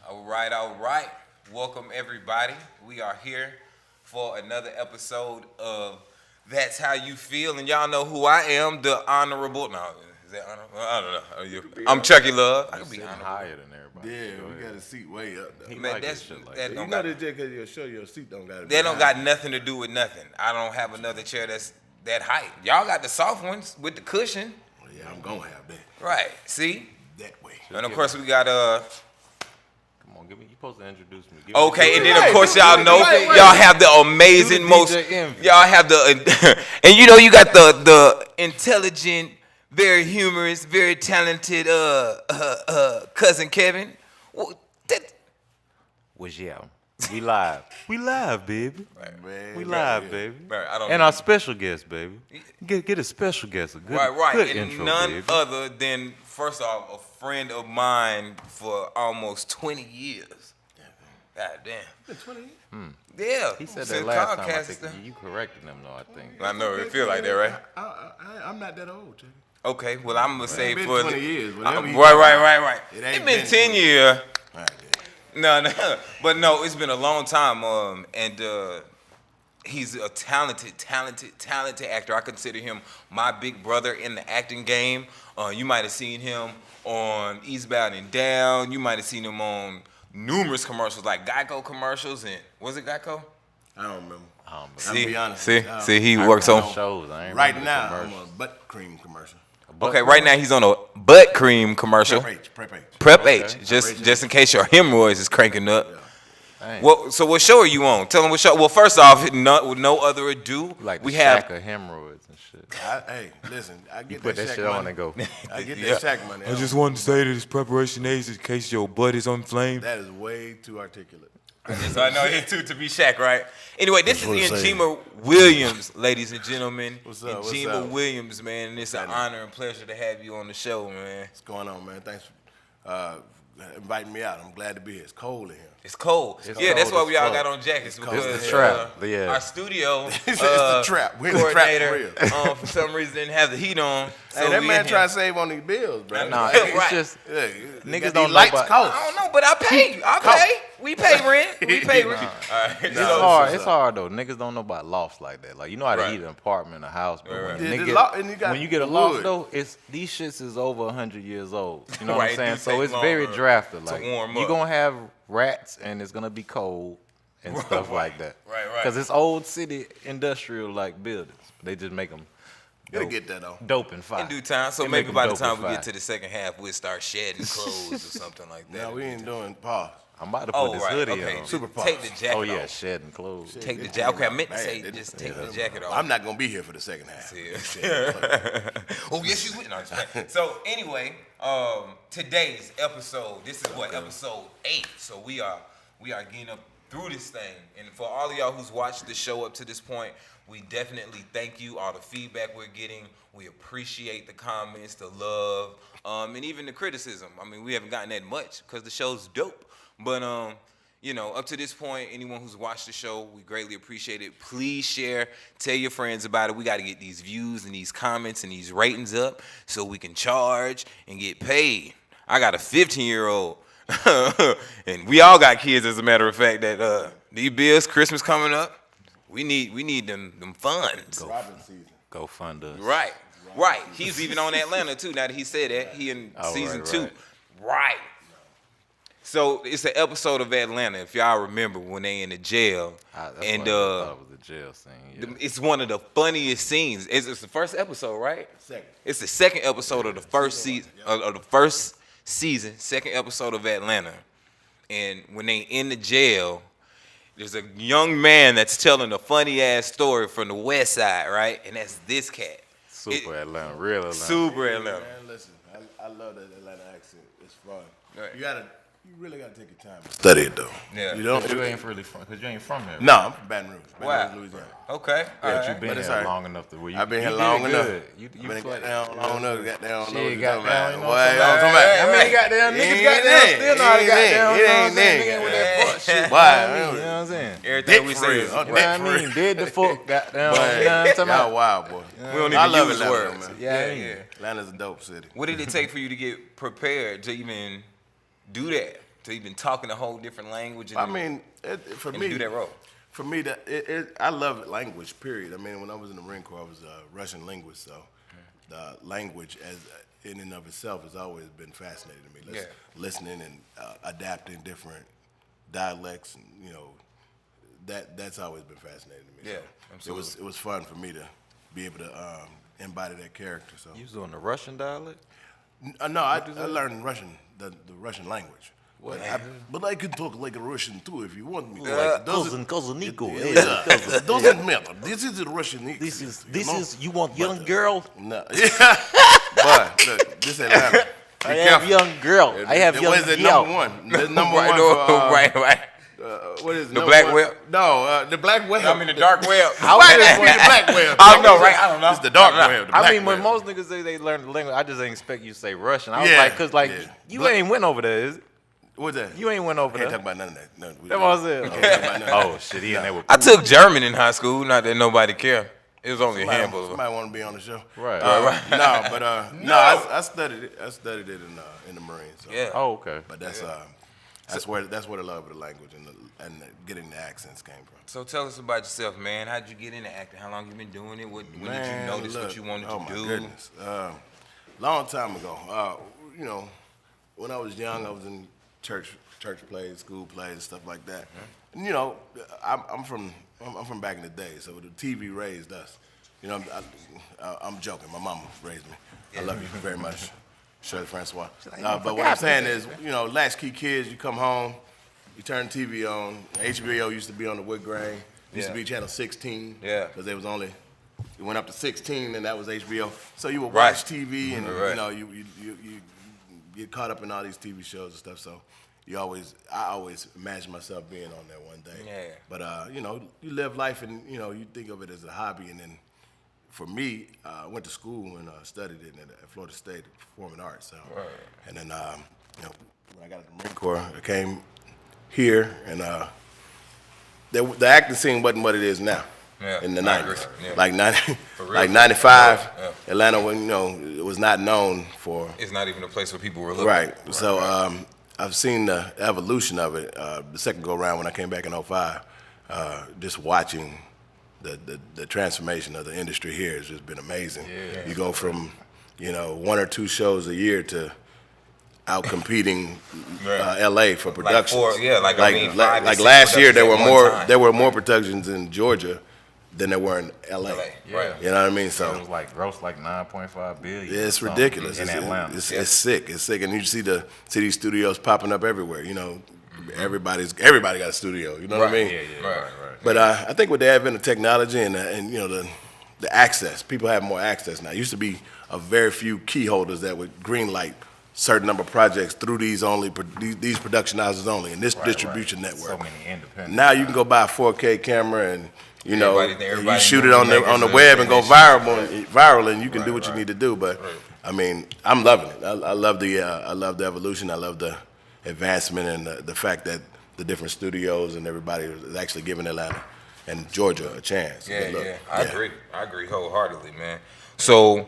All right. Welcome, everybody. We are here for another episode of That's How You Feel. And y'all know who I am, the honorable. No, is that honorable? I don't know. I'm Chucky Love. I can be honorable. Higher than everybody. Yeah, we got a seat way up there. Man, that's shit like that. You know that just because your show, your seat don't got to be That don't high. got nothing to do with nothing. I don't have another chair that's that height. Y'all got the soft ones with the cushion. Well, yeah, I'm going to have that. Right. See? That way. And of course we got Come on, you supposed to introduce me. Okay, and then of course y'all know y'all have the amazing y'all have the and you know you got the intelligent, very humorous, very talented cousin Kevin. Well, Was yeah. We live. We live, baby. Right. Man, We live, baby. Right, I don't and know. our special guest, baby. Get a special guest. A good, right, good and intro, none baby. other than first off a friend of mine for almost 20 years. God damn. Been 20 years? Yeah. He said since that last time. I Comcast think stuff. you corrected him, though. I think. I know it feel like that, right? I'm not that old, Chucky. Okay, well I'm gonna say been for 20 years, whatever you- right. It It ain't been been 10 20. years. All right, No, but no, it's been a long time. And he's a talented actor. I consider him my big brother in the acting game. You might have seen him on Eastbound and Down. You might have seen him on numerous commercials, like Geico commercials. And was it Geico? I don't remember. See, I'll be honest. see, he I works remember on. shows. I ain't Right remember the now, I'm commercials. on a butt cream commercial. Okay, right now he's on a butt cream commercial. Prep H. Prep Okay. H, just in case your hemorrhoids is cranking up. Dang. So what show are you on? Tell them what show. Well, first off, with no other ado, Like the we shack have. of hemorrhoids and shit. Hey, listen, I get Put that shack shit money. on and go. I get Yeah. that shack money. I just wanted to say that it's preparation A's in case your butt is on flame. That is way too articulate. So I know it too to be Shaq, right? Anyway, this That's what is I'm saying. Njema Williams, ladies and gentlemen. What's up, what's Njema up? Williams, man, and it's an honor and pleasure to have you on the show, man. What's going on, man? Thanks for inviting me out. I'm glad to be here. It's cold in here. It's cold. It's Yeah, that's cold why we as all fuck. got on jackets cold. because It's the trap. Yeah. our studio It's the trap. We're in the trap for coordinator real. for some reason didn't have the heat on. So Hey, that we man in here. trying to save on these bills, bro. Nah, Right. it's just Yeah, Niggas these don't know lights about- cost. I don't know, but I pay. I pay. We pay rent. We pay rent. All right. it's So- hard. It's hard though. Niggas don't know about lofts like that. Like you know how to Right. heat an apartment, a house, but Right. when, Yeah, nigga, the lo- and you got when you get a wood. loft though, it's these shits is over 100 years old. You know what Right, I'm it saying? do So take it's very longer drafted. to Like warm you up. gonna have rats and it's gonna be cold and stuff like that. Right. Because it's old city industrial like buildings. They just make them Gotta get that though. dope and fire. In due time, so They make maybe them by the dope time and we get fire. to the second half, we'll start shedding clothes or something like that. No, we ain't doing pause. I'm about to put Oh, this right. hoodie Okay. on. Super pause. Take the jacket Oh yeah, off. shedding clothes. Take the It jacket. Okay, I came meant to out say bad, just didn't take it? the jacket off. I'm not gonna be here for the second half. Oh, yes, you would. No, just playing. So anyway, today's episode. This is what episode 8. So we are getting up through this thing. And for all of y'all who's watched the show up to this point, we definitely thank you. All the feedback we're getting, we appreciate the comments, the love, and even the criticism. I mean, we haven't gotten that much because the show's dope. But you know, up to this point, anyone who's watched the show, we greatly appreciate it. Please share, tell your friends about it. We got to get these views and these comments and these ratings up so we can charge and get paid. I got a 15-year-old, and we all got kids, as a matter of fact, that these bills, Christmas coming up, we need them funds. Robin season. Go fund us. Right. He's even on Atlanta, too, now that he said that. He in Oh, season right, 2. Right. So it's an episode of Atlanta, if y'all remember, when they in the jail. That's And why I thought it was a jail scene. Yeah. it's one of the funniest scenes. It's the first episode, right? Second. It's the second episode of the first season of the first season, second episode of Atlanta. And when they in the jail, there's a young man that's telling a funny ass story from the West Side, right? And that's this cat. Super Atlanta, real Atlanta. Super Atlanta. Man, listen, I love that Atlanta accent. It's fun. Right. You really gotta take your time to study it though. Yeah. You don't. You ain't really from, cause you ain't from here. No, I'm from Baton Rouge. Wow. Baton Rouge, Louisiana. Okay. All But right. you been But it's here all right. long enough to where you. I've been you here did long enough. good. You been played. goddamn long enough. Goddamn Shit, know what you're goddamn, talking you about. know Boy, what I'm you know what I'm talking about. I mean, goddamn He niggas ain't goddamn there. still know how to He ain't goddamn. there. You know what He I'm ain't saying? there. Nigga with that fuck shit. Why? You know what I'm saying? Everything we Dick say for is real. You know what I mean? Did the fuck goddamn. You know what I'm talking Y'all about? wild, boy. we don't I even love use Atlanta, words. man. Yeah. Atlanta's a dope city. What did it take for you to get prepared to even do that? to even talking a whole different language? And I mean, for and me, do that role. For me, I love language. Period. I mean, when I was in the Marine Corps, I was a Russian linguist, so the language as in and of itself has always been fascinating to me. Listening and adapting different dialects, and that's always been fascinating to me. Yeah, so absolutely. it was fun for me to be able to embody that character. So You was doing the Russian dialect? no, I learned Russian, the Russian language. What? But I can talk like a Russian too if you want me. Cousin Nico. It doesn't matter. This is a Russian. This is you want young girl? No. But look, this Atlanta. I have young girl. I have young What is it? girl. Number one. That's number Right, one for, right. what is it? The Number black one? web? No, the black web. I'm in the dark web. Why is it the black web? I don't know, right? I don't know. It's the dark web. The I black mean, when web. most niggas say they learn the language, I just ain't expect you to say Russian. I was Yeah, like, cause like yeah. you ain't went over there, is it? What's that? You ain't went over Can't there. talk about none of that. No, That was it. Can't talk about none of that. Oh shit, he in there with. I took German in high school. Not that nobody cared. It was only a handful of them. Somebody want to be on the show, Right. No, but I studied it. I studied it in the Marines. So. Yeah. Oh okay. But that's where the love of the language and getting the accents came from. So tell us about yourself, man. How'd you get into acting? How long you been doing it? When did you notice what you wanted to do? Oh my goodness, long time ago. When I was young, I was in church plays, school plays, stuff like that. And, I'm from back in the day, so the TV raised us. I'm joking. My mama raised me. I love you very much, Shirley Francois. But what I'm saying is, latchkey kids, you come home, you turn the TV on. HBO used to be on the wood grain. Used to be channel 16. Yeah. Because there was only, it went up to 16, and that was HBO. So you would Right. watch TV, and Right. you get caught up in all these TV shows and stuff. So I always imagined myself being on there one day. Yeah. But you live life, and you think of it as a hobby, and then. For me, I went to school and studied it at Florida State, Performing Arts. So, and then when I got to the Marine Corps, I came here, and the acting scene wasn't what it is now. Yeah, In the I 90s, agree. Yeah. like 95, Yeah. Atlanta, when it was not known for. It's not even a place where people were looking. Right. So I've seen the evolution of it. The second go around when I came back in 05, just watching. The transformation of the industry here has just been amazing. Yeah. You go from, 1 or 2 shows a year to out competing LA for productions. Like last year there were more productions in Georgia than there were in LA. Yeah. You know what I mean? So it So was like gross like 9.5 billion. yeah, it's ridiculous. In Atlanta. It's sick. It's sick, and you see these studios popping up everywhere. Everybody got a studio. You know what I mean? Yeah. Right. But I think with the advent of technology and the access, people have more access now. It used to be a very few key holders that would greenlight certain number of projects through these production houses only and this distribution network. So many independent. Now you can go buy a 4K camera and Everybody you shoot it on the web and go viral, and you can do what you need to do. But I mean, I'm loving it. I love the evolution. I love the advancement and the fact that the different studios and everybody is actually giving Atlanta and Georgia a chance. Yeah. I agree wholeheartedly, man. So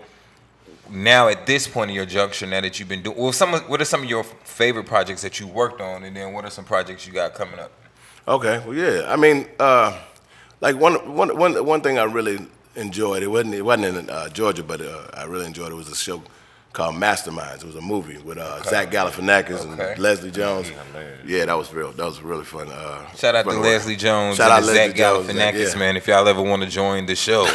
now at this point in your junction, now that you've been doing, what are some of your favorite projects that you worked on, and then what are some projects you got coming up? Okay, well, yeah. I mean, like one thing I really enjoyed. It wasn't in Georgia, but I really enjoyed it. Was a show called Masterminds. It was a movie with Zach Galifianakis and Leslie Jones. Yeah, that was really fun. Shout out to Leslie Jones and Zach Galifianakis, man. If y'all ever want to join the show,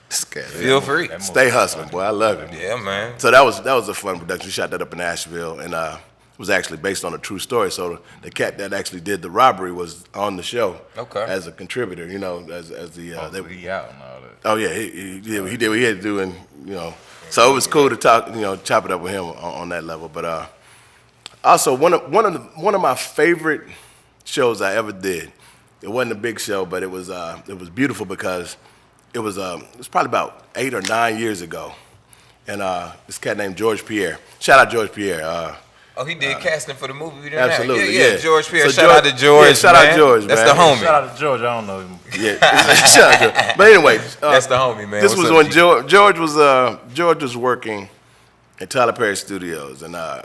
feel free. Stay hustling, boy. I love it. Yeah, man. So that was a fun production. We shot that up in Nashville, and it was actually based on a true story. So the cat that actually did the robbery was on the show as a contributor. As the he out and all that. Oh yeah, he did what he had to do, and So it was cool to talk, chop it up with him on that level. But also one of my favorite shows I ever did. It wasn't a big show, but it was beautiful because it was probably about 8 or 9 years ago, and this cat named George Pierre. Shout out George Pierre. He did casting for the movie. We didn't Absolutely, yeah. George Pierre. So shout out to George. Yeah, shout out George. That's man. the homie. Shout out to George. I don't know him. Yeah, shout out George. But anyway, that's the homie, man. This was when George was working at Tyler Perry Studios, and I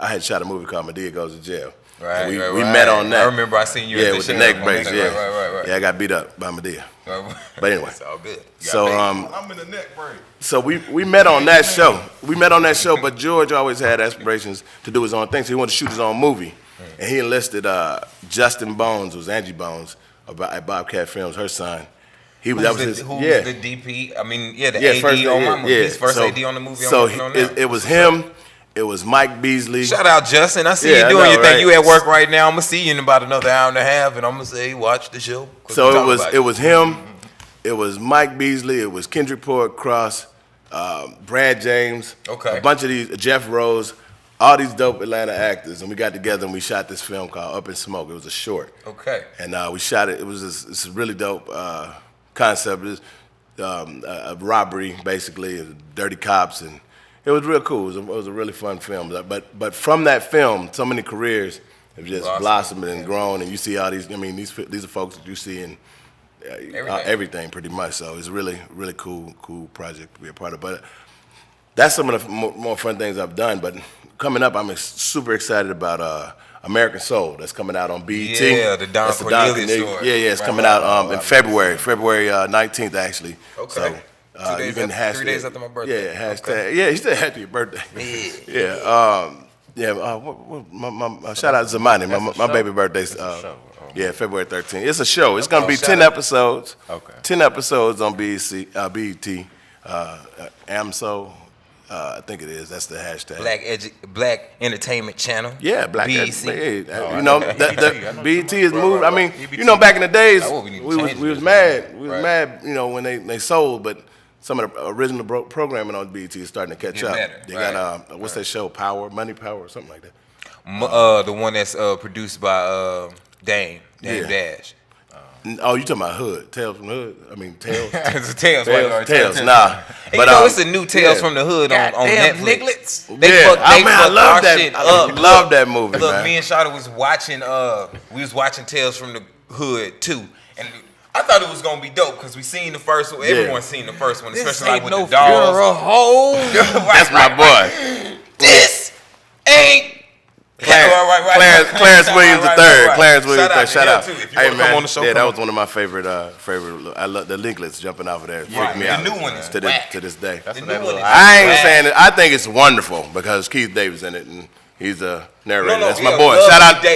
had shot a movie called Madea Goes to Jail. Right, we right. met on that. I remember I seen you at the with the show. neck brace. Yeah, Right. Yeah, I got beat up by Medea. But anyway, It's all good. so I'm in the neck break. so we met on that show. We met on that show, but George always had aspirations to do his own thing, so he wanted to shoot his own movie. And he enlisted Justin Bones, was Angie Bones, at Bobcat Films, her son. Who was the DP? I mean, the AD first on my movie. His first so, AD on the movie. So I'm working on now. it was him. It was Mike Beasley. Shout out, Justin. I see Yeah, you I doing know, your thing. right? You at work right now. I'm gonna see you in about another hour and a half, and I'm gonna say, watch the show. So it was him. It was Mike Beasley. It was Kendrick Port Cross, Brad James. Okay. A bunch of these, Jeff Rose, all these dope Atlanta actors, and we got together and we shot this film called Up in Smoke. It was a short. Okay. And we shot it. It was this really dope concept. It was a robbery, basically, dirty cops, and it was real cool. It was a really fun film. But from that film, so many careers have just blossomed and grown, and you see all these. I mean, these are folks that you see in everything pretty much. So it's really cool project to be a part of. But that's some of the more fun things I've done. But coming up, I'm super excited about American Soul. That's coming out on BET. Yeah, the Don Cornelius story. Yeah, it's coming out in February 19th actually. Okay. So, 2 days you can after, 3 days after my birthday. Yeah, hashtag. Okay. Yeah, he said happy your birthday. Shout out to Zamani. My baby birthday's February 13th. It's a show. It's gonna be 10 episodes. Okay. 10 episodes on BET. AMSO. I think it is. That's the hashtag. Black Entertainment Channel. Yeah, Black BET. the BET is moved. I mean, back in the days, we was mad. We was mad, when they sold, but some of the original programming on BET is starting to catch up. They got what's that show? Money Power, or something like that. The one that's produced by Dame Dash. Oh, you talking about Hood? Tales from the Hood? I mean, Tales. It's Tales. Nah. But it's a new Tales from the Hood on Netflix. I love that. I love that movie. Look, man. me and Shawty was watching. We was watching Tales from the Hood too, and I thought it was gonna be dope because we seen the first one. Everyone's seen the first one, especially like with the dolls. That's my boy. This ain't. Clarence Williams III. Clarence Williams III. Shout out. Hey man, on the show, that was one of my favorite. I love the linklets jumping off of there. Freak me out. The new one is to this day. The new one is I ain't saying it. I think it's wonderful because Keith David's in it and he's a narrator. That's my boy.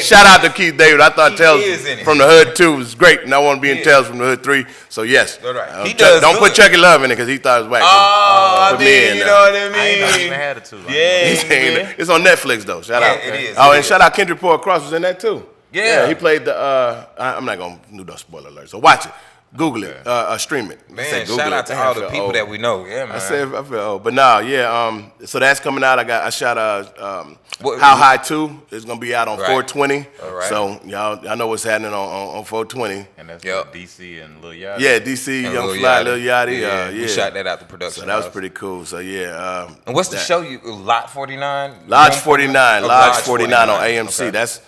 Shout out to Keith David. I thought Tales from the Hood 2 was great, and I want to be in Tales from the Hood 3. So yes, he does. Don't put Chucky Love in it because he thought it was whack. Oh, I mean, you know what I mean? I ain't even had it too. Yeah, it's on Netflix though. Shout out. It is. Oh, and shout out Kendrick Port Cross was in that too. Yeah, he played the. I'm not gonna do no spoiler alert. So watch it. Google it, stream it. Man, shout out to all the people that we know. Yeah, man. I feel old, but so that's coming out. I shot How High 2 is gonna be out on 420. All right. So y'all know what's happening on 420. And that's DC and Lil Yachty. Yeah, DC, and Young Fly, Lil Yachty. Yeah, we shot that out the production. So that was pretty cool. So yeah. And what's the show? Lot 49. Lodge 49. Lodge 49 on AMC. Okay.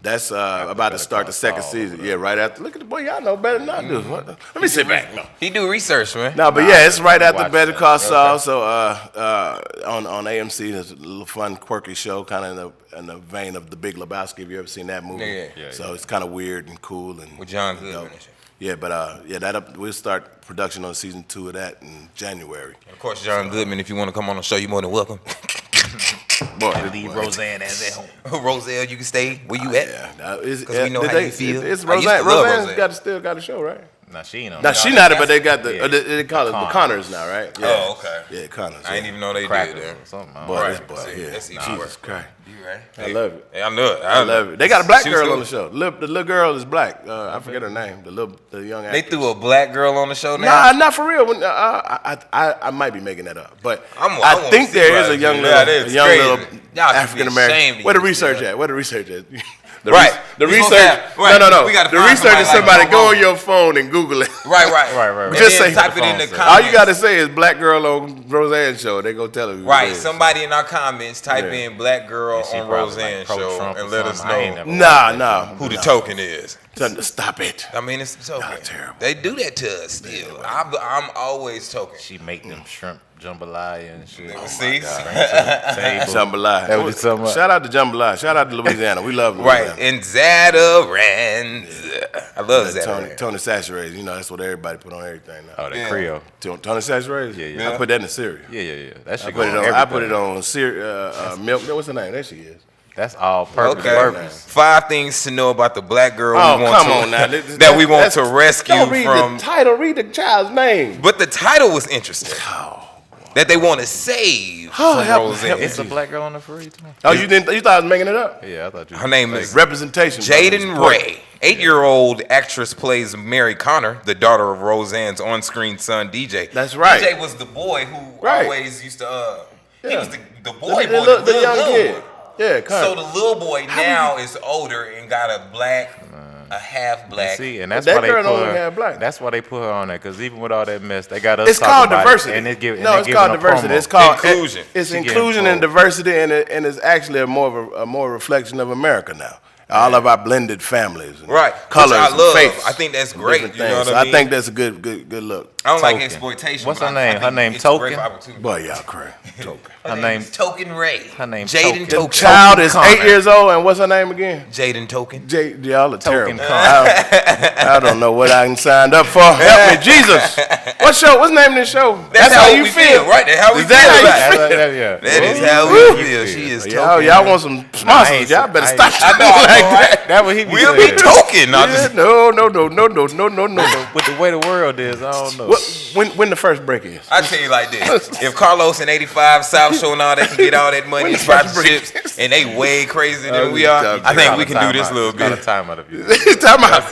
That's about to start the second season. Yeah, right after. Look at the boy, y'all know better than I do. Let me sit back. No. He do research, man. No, but it's right after Better Call Saul. So on AMC, there's a little fun, quirky show, kind of in the vein of The Big Lebowski. Have you ever seen that movie? Yeah. So it's kind of weird and cool and with John Goodman. Yeah, but we'll start production on season 2 of that in January. Of course, John Goodman. If you want to come on the show, you're more than welcome. Boy, leave Roseanne as at home. Roselle, you can stay where you at. Yeah, because we know how you feel. It's Roseanne. Roseanne's still got a show, right? Nah, she ain't on. Nah, she not it, but they got they call it the Connors now, right? Yeah. Oh, okay. Yeah, Connors. I didn't even know they did that. Boy, this boy, Jesus Christ. You right? I love it. Yeah, I know it. I love it. They got a black girl on the show. The little girl is black. I forget her name. The young actress. They threw a black girl on the show now? Nah, not for real. I might be making that up, but I think there is a young little African American. Where the research at? The research. No. The research is somebody go on your phone and Google it. Right. Just say type it in the comments. All you got to say is black girl on Roseanne show. They go tell her. Right. Somebody in our comments type in black girl on Roseanne show and let us know. Nah. Who the token is. Stop it. I mean, it's a token. Terrible. They do that to us still. I'm always token. She make them shrimp jambalaya and shit. See? Jambalaya. That was something. Shout out to Jambalaya. Shout out to Louisiana. We love Right, Louisiana. and Zatarans. I love Zatarans. Tony Saturated. You know, that's what everybody put on everything now. Oh, that Creole. Tony Saturated? Yeah. I put that in the cereal. Yeah. That shit I put it on cereal, milk. What's her name? There she is. That's all purpose. Okay. 5 things to know about the black girl Oh, come on now. that we want to rescue don't read from. the title. Read the child's name. But the title was interesting. That they want to save from Roseanne. It's a black girl on the free too. Oh, you thought I was making it up? Yeah, I thought you. Her name is Representation. Jaden Ray. 8-year-old actress plays Mary Connor, the daughter of Roseanne's on-screen son, DJ. That's right. DJ was the boy who always used to. He was the boy, the young little kid. boy. Yeah, Connor. So the little boy now is older and got a half black. See, and that's That why they girl put don't her. have black. That's why they put her on there. Because even with all that mess, they got us. It's talking called about diversity. It, and it's It's called diversity. It's called inclusion. It's She inclusion getting and diversity, and it's actually a more reflection of America now. All of our blended families, and Right. colors, Which I and love. faiths, I think that's and great. different You know things. what So I mean? think that's a good look. I don't like Token. exploitation. What's but her I name? think Her name it's a great Token? opportunity. Boy, y'all crazy. Token. Her name. Token Ray. Her name Jaden Token. The Token. child is Connor. 8 years old, and what's her name again? Jaden Token. Y'all are terrible. Connor. I don't know what I signed up for. Help me, Jesus. What's the name of this show? That's how you feel, right? That's how we Is feel. that how you about it. Yeah. That is how we feel. She is token. Y'all want some sponsors? Y'all better stop I know, like right? that. That what he be We'll saying. be token. Not Yeah, just, no. With the way the world is, I don't know. When the first break is? I tell you like this: if Carlos and 85 South Show and all that can get all that money and sponsorships, and they way crazier than we are, I think we can do this a little Got a bit. time out of you. Time out.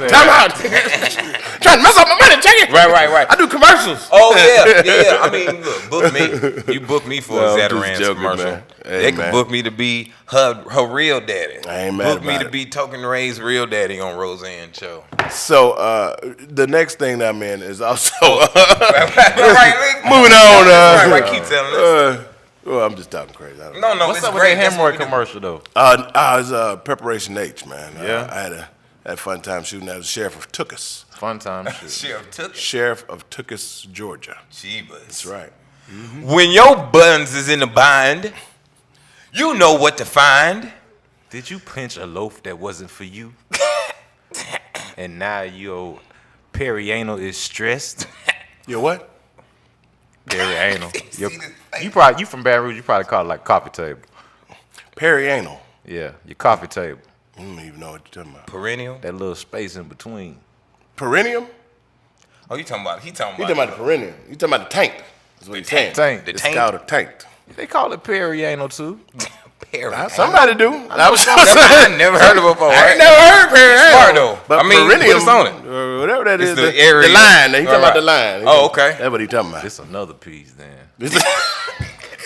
Trying to mess up my money, check it. Right. I do commercials. Oh yeah. I mean, look, book me. You book me for No, a I'm just Zatarans joking, commercial. man. Hey, They can man. book me to be her real daddy. I ain't mad Book me about to it. be Token Ray's real daddy on Roseanne show. So the next thing that I'm in is also right. moving on. Right. Keep telling us. Well, I'm just talking crazy. I don't No, What's it's up with great. that That's what hemorrhoid we do. commercial though? It's Preparation H, man. Yeah. I had a fun time shooting at the sheriff of Tookus. Fun time shit. Sheriff took it. Sheriff of Tookus, Georgia. Jeebus. That's right. When your buns is in a bind, you know what to find. Did you pinch a loaf that wasn't for you? And now your perianal is stressed? You what? Perianal. See this thing? You from Baton Rouge, you probably call it like coffee table. Perianal. Yeah, your coffee table. I don't even know what you're talking about. Perennial? That little space in between. Perennium? Oh, you talking about? He talking You about? talking about the perennial. You talking about the tank. That's what he's saying. Tank. The It's tank? called a tank. They call it perianal too. Perennial. Somebody do. I was I never heard of it before. I Right? ain't never heard perianal. Smart though. But I mean, perennium, put us on it. whatever that It's is, the area. the line. He talking about Alright. the line. Oh, okay. That's what he talking about. It's another piece then.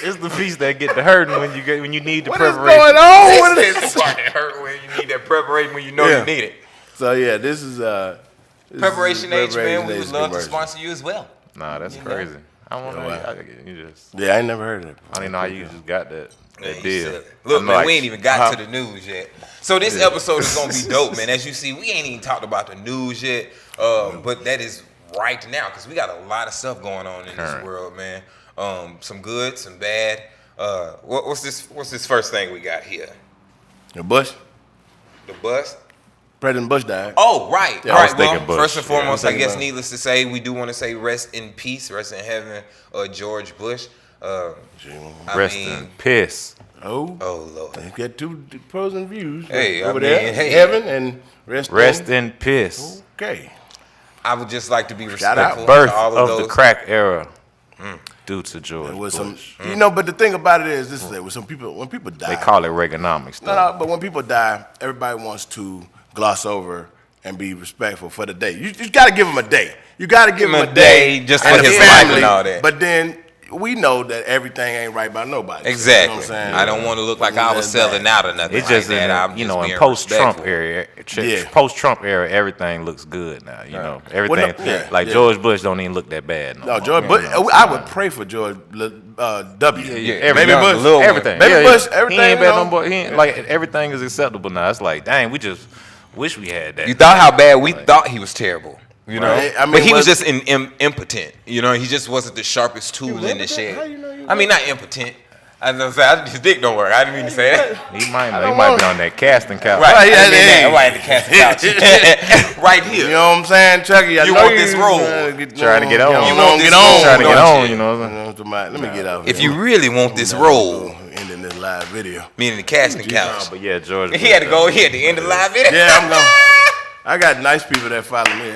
It's the piece that get the hurting when you need the What is preparation. going on? What is This part that hurt when you need that preparation when you know Yeah. you need it. So yeah, this is Preparation H, man. We H would love to conversion. sponsor you as well. Nah, that's know? crazy. I don't know. Yeah, You just. Yeah, I ain't never heard of it. I don't even know how you just got that Man, you deal. silly. Look, I'm man, like, we ain't even got to the news yet. So this episode is gonna be dope, man. As you see, we ain't even talked about the news yet, but that is right now because we got a lot of stuff going on in this Current. world, man. Some good, some bad. What's this first thing we got here? The Bush, The bus. President Bush died. Oh, right. Yeah, All I right. was thinking Well, Bush. first and Yeah, I was foremost, I thinking guess Bush. needless to say, we do want to say rest in peace, rest in heaven, George Bush. I Rest mean, in piss. Oh, oh Lord. you got two opposing views Hey, I over mean, there. hey. Heaven and rest In piss. Okay. I would just like to be out. respectful Birth to all of of the those. crack era. Due to George There was Bush. some, but the thing about it is, this is when people die. They call it Reaganomics. No, but when people die, everybody wants to gloss over and be respectful for the day. You got to give them a day. You got to give them a day just and for the his family, life and all that. But then we know that everything ain't right by nobody. Exactly. You know what I'm saying? I don't want to look like I was selling out or nothing. It's just like that. I'm in just in being post-Trump respectful. era, Yeah. post-Trump era, everything looks good now. You know, everything yeah. George Bush don't even look that bad. No, more, George you Bush. know what I I'm would saying? pray for George W. Everything, Baby Bush. Lil one. everything. Baby Bush, everything, He ain't bad you know? no more. He ain't, like everything is acceptable now. It's like, dang, we just wish we had that. You thought how bad we thought he was terrible. You know, Right. I mean, but he was just impotent. You know, he just wasn't the sharpest tool in the shed. How you know you I mean, not impotent. I know his dick don't work. I didn't mean to say that. He might be on that casting couch. Right, Right, I mean yeah, that. Right, the casting couch. Right here. You know what I'm saying, Chucky? I You know want this role. Trying to get on. You You want want to this get on. role, Trying to get don't on, you? you know what I'm saying? Let me get out. If you really want this role, ending this live video. meaning the casting couch. But yeah, George. He had to go. He had to end the live video. Yeah, I'm going. I got nice people that follow me.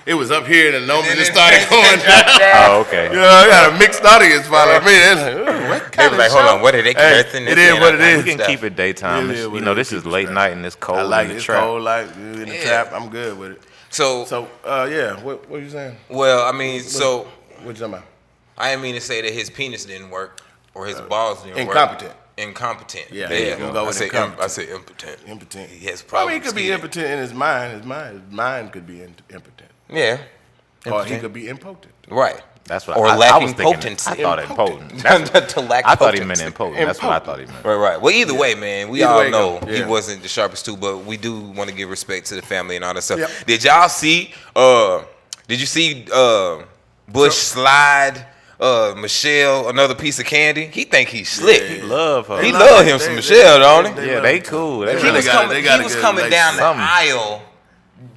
It was up here, and the numbers just started going down. Oh, okay. You know, I got a mixed audience following me. They're like, "Ooh, what They kind was of like, hold show?" on, what are they Hey, cursing? it is what it is. We can keep it daytime. Yeah, You know, this is late night and it's cold I like in it. the It's trap. cold, like in the trap. I'm good with it. So, So, yeah. What you saying? well, I mean, so What you talking about? I didn't mean to say that his penis didn't work or his balls didn't Incompetent. work. Incompetent. Yeah, There you you can go. go I with say incompetent. I say impotent. Impotent. He has I problems. mean, he could be skeeting. impotent in his mind. His mind could be impotent. Yeah. Or he Impotent. could be impotent. Right. That's what Or I lacking was thinking. potency. I thought Impotent. impotent. To lack I thought he potency. meant impotent. That's what I thought he meant. Right. Well, either way, man, we Either all way it know go. he Yeah. wasn't the sharpest tool, but we do want to give respect to the family and all that stuff. Yep. Did y'all see? Did you see Bush slide Michelle another piece of candy? He think he's slick. He love her. He love love it. him some They- Michelle, don't he? Yeah, they cool. They He He really was got it. coming. They got He a was good coming down the something. aisle,